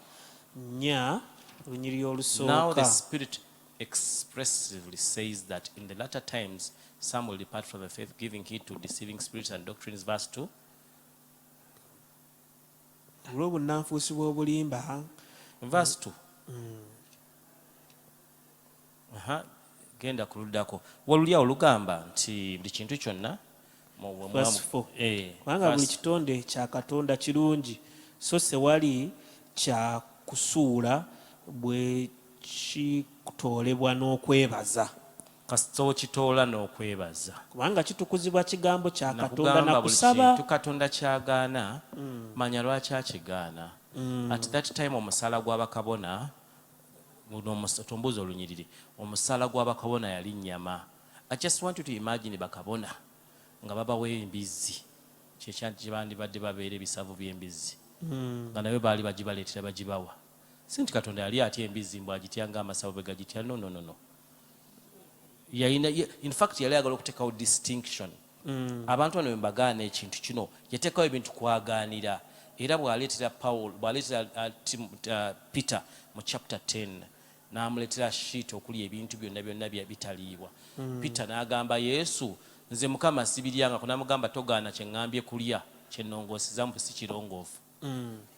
nya lunyiri olusooka now the Spirit expressively says that in the latter times some will depart from the faith giving heed to deceiving spirits and doctrines verse 2 olw'obunnanfuusi bw'obulimba verse 2 genda kuluddako walulya olugamba nti buli kintu kyonna kubanga buli kitonde kya Katonda kirungi so sewali kya kusuula bwe kitoolebwa n'okwebaza kasita okitoola n'okwebaza kubanga kitukuzibwa kigambo kya Katonda na kusaba Katonda kyagaana manya lwaki akigaana at that time omusala gw'abakabona tombuuza olunyiriri omusala gw'abakabona yali nnyama. I just want you to imagine bakabona nga babawa embizzi kyekibandibadde babeera ebisavu by'embizzi nga naye baali bagibaleetera bagibawa si nti Katonda yali atya embizzi mbw agitya ng'amasavu bwe gagitya no in fact yali ayagala okuteekawo distinction abantu bano bembagaana ekintu kino yateekawo ebintu kwagaanira era bw'aleetera Peter mu chapter 10 n'amuleetera sheet okuli ebintu byonna bitaliibwa Peter n'agamba Yesu nze Mukama sibiryanga kunamugamba togaana kye ŋŋambye kulya kye nnongooseza mu si kirongoofu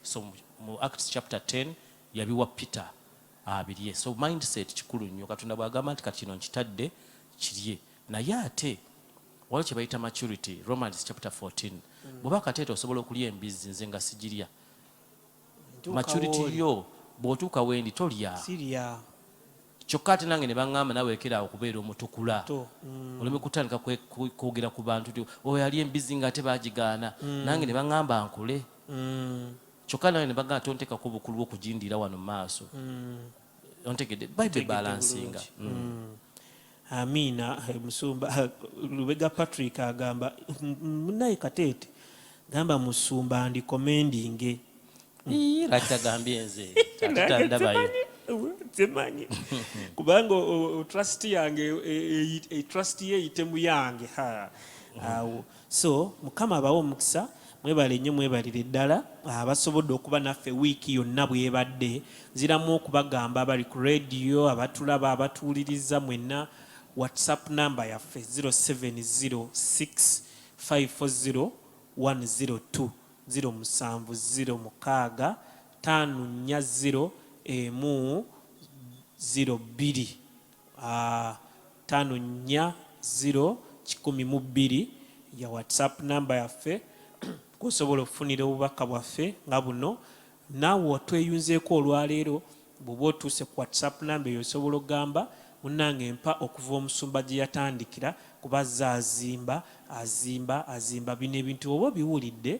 so mu Acts chapter 10 yabiwa Peter abirye so mindset kikulu nnyo Katonda bw'agamba nti kati kino nkitadde kirye naye ate waliwo kye bayita maturity Romans chapter 14 bw'oba kateeta osobola okulya embizzi nze nga sigirya maturity yo bw'otuuka wendi tolya kyokka ate nange ne baŋŋamba nawe ekera okubeera omutukula oleme kutandika kwogera ku bantu ti oyo yali embizzi nga ate baagigaana nange ne baŋŋamba nkule kyokka nange ne baŋŋamba tonteekako obukulu bw'okugindira wano mu maaso ontegedde Bible balansinga amiina musumba Lubega Patrick agamba munaye kateete gamba musumba ndi commending laki tagambye nze tatandabayo temanyi kubanga trust yange trust ye itemu yange awo so mukama abawo omukisa mwebale nnyo mwebalire ddala abasobodde okuba naffe wiiki yonna bwebadde nziramu okubagamba abali ku radio abatulaba abatuwuliriza mwenna whatsapp namba yaffe 0706 540 102 0706 540 emu 02 540 ya whatsapp namba yaffe kusobola okufunira obubaka bwaffe nga buno naawe otweyunzeeko olwaleero bw'oba otuuse ku whatsapp namba eyo osobola okugamba munnange mpa okuva omusumba gye yatandikira kubazza azimba bino ebintu oba biwulidde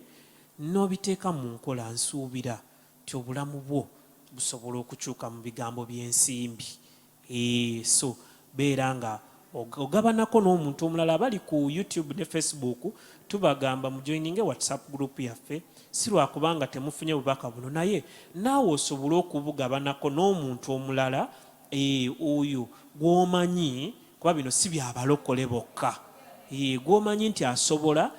n'obiteeka mu nkola nsuubira nti obulamu bwo busobola okukyuka mu bigambo by'ensimbi so beera nga ogabanako n'omuntu omulala abali ku YouTube ne Facebook tubagamba mujoininge WhatsApp group yaffe si lwakubanga temufunye bubaka buno naye naawe osobole okubugabanako n'omuntu omulala oyo gw'omanyi kuba bino si byabalokole bokka gw'omanyi nti asobola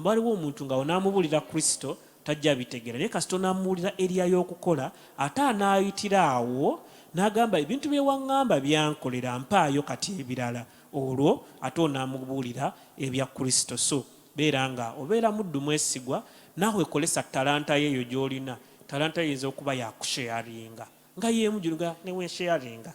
waliwo omuntu nga onaamubulira Kristo tajja bitegeera naye kasita onaamuwulira eriya y'okukola ate anaayitira awo n'agamba ebintu bye waŋŋamba byankolera mpaayo kati ebirala olwo ate onaamubuulira ebya Kristo so beera nga obeera muddu mwesigwa naawe kolesa talanta yeeyo gy'olina talanta yinza okuba yakusharinga nga yeemujuluga newe sharinga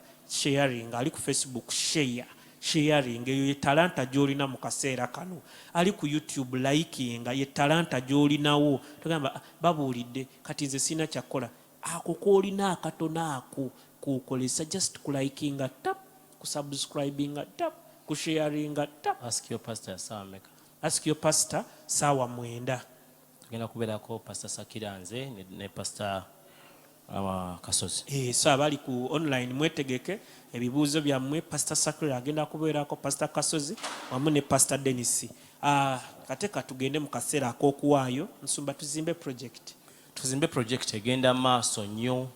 ali ku Facebook sharing eyo ye talanta gy'olina mu kaseera kano ali ku YouTube liking ye talanta gy'olinawo tugamba babuulidde kati nze sina kyakola ako koolina akatono ako kukolesa just kulikinga tap kusubscribinga tap kusharinga tap. Ask your pastor Sameka. Ask your pastor sawa mwenda tugenda kubeerako pastor Sakiranze ne pastor Kasozi. So abali ku online mwetegeke ebibuuzo byammwe pastor Sakira agenda kubeerako pastor Kasozi wamu ne pastor Denis. Kateka tugende mu kaseera ak'okuwaayo nsumba tuzimbe project egenda maaso nnyo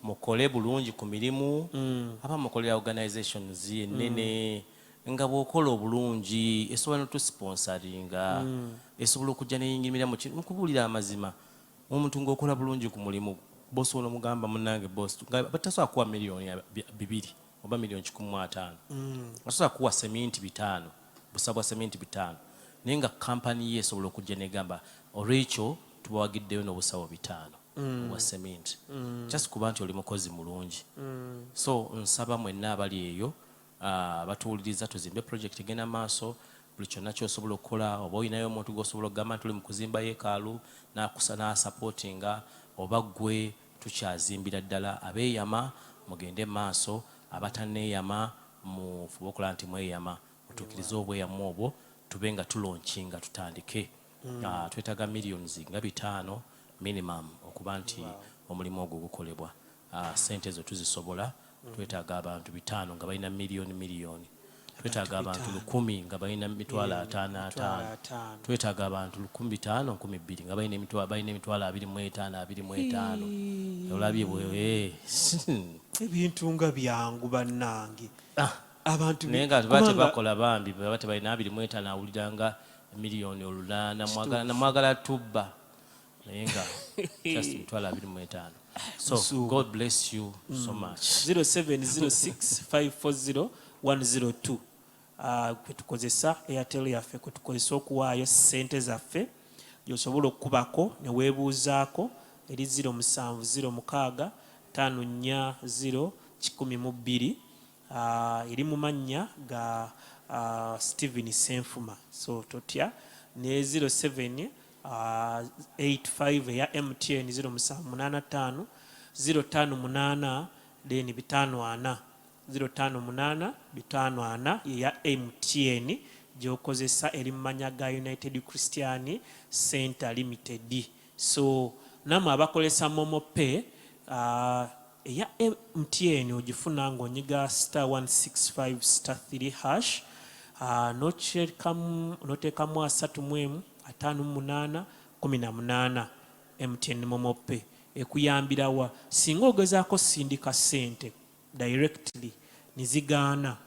mukole bulungi ku mirimu aba mukolera organizations ennene nga bw'okola obulungi esobola n'otusponsoringa esobola okujja neyingirimira mu kubuulira amazima omuntu ng'okola bulungi ku mulimu bosi ono mugamba munnange bosi nga batasobola kuwa miliyoni 2 oba miliyoni 15 basobola kuwa seminti 5 busabwa seminti 5 naye nga kampani ye esobola okujja negamba olwekyo tubawagiddeyo n'obusawo 5 obwa seminti just kuba nti oli mukozi mulungi so nsaba mwenna abali eyo batuwuliriza tuzimbe project egenda maaso buli kyonna kyosobola okukola oba olinayo omuntu gwosobola okugamba nti oli mu kuzimba yeekaalu n'asapootinga oba ggwe tukyazimbira ddala abeeyama mugende maaso abatanneeyama mufube okola nti mweyama mutuukirize obweyamu obwo tube nga tulonkinga tutandike twetaaga millions nga 5 minimum okuba nti omulimu ogwo gukolebwa sente ezo tuzisobola twetaaga abantu 5 nga balina miliyoni twetaaga abantu 10 nga balina mitwalo 5 twetaaga abantu 15 12 nga balina emitwalo 25 olabye bwe ebintu nga byangu bannange abantu naye nga bate bakola bambi bate balina 25 awuliranga miliyoni olulana mwagala tubba naye nga just mitwalo 25 so God bless you so much. 0706 540 102 kwetukozesa Airtel yaffe kwetukozesa okuwaayo ssente zaffe gyosobola okukubako ne weebuuzaako eri 0706 540 112 eri mu mannya ga Steven Senfuma so totya ne 07 85 eya MTN 0785 058 then 54 058 54 eya MTN gyokozesa eri mu mannya ga United Christian Center Limited so namwe abakolesa Momo Pay eya MTN ogifuna ng'onyiga *165 *3 hash noteekamu 3 58 18 MTN Momo Pay ekuyambirawa singa ogezaako sindika ssente directly nizigaana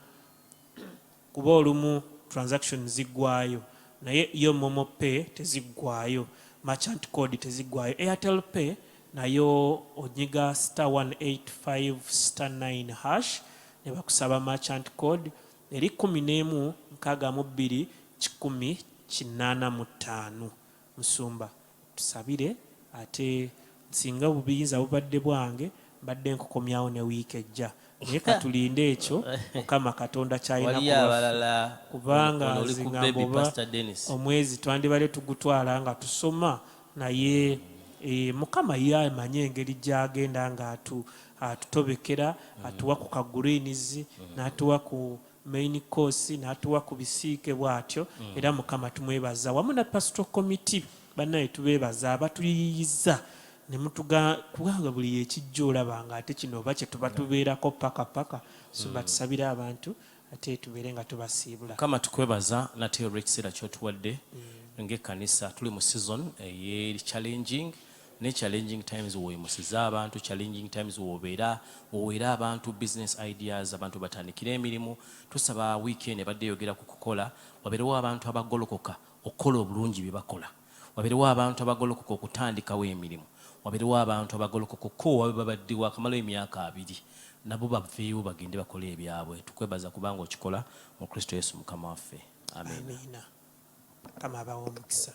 kuba olumu transaction ziggwayo naye yo Momo Pay teziggwayo, merchant code teziggwayo. Airtel Pay nayo onyiga *185*9 hash ne bakusaba merchant code eri 11621085. Musumba tusabire ate singa buyinza bubadde bwange mbadde nkukomyawo ne wiiki ejja naye katulinde ekyo Mukama Katonda kyalina kuwaffe kubanga zingamba oba omwezi twandibadde tugutwala nga tusoma naye Mukama ye amanyi engeri gy'agenda nga atutobekera atuwa ku kagreens n'atuwa ku main course n'atuwa ku bisiike bw'atyo era Mukama tumwebaza wamu na pastoral committee bannaye tubeebaza abatuyiyiza ne kubanga buli ekijja olaba nga ate kino oba kye tuba tubeerako paka sumba tusabire abantu ate tubeere nga tubasiibula. Mukama tukwebaza nate olw'ekiseera ky'otuwadde ng'ekkanisa tuli mu season ey'eri challenging ne challenging times weemusiza abantu, challenging times woweera abantu business ideas, abantu batandikira emirimu. Tusaba weekend ebadde yogera ku kukola wabeerewo abantu abagolokoka okukola obulungi bye bakola, wabeerewo abantu abagolokoka okutandikawo emirimu, wabeerewo abantu abagolokoka okukoowa babaddewo akamala emyaka 2 nabo baveewo bagende bakole ebyabwe. Tukwebaza kubanga okikola mu Kristo Yesu Mukama waffe. Amen. Kama abawo omukisa.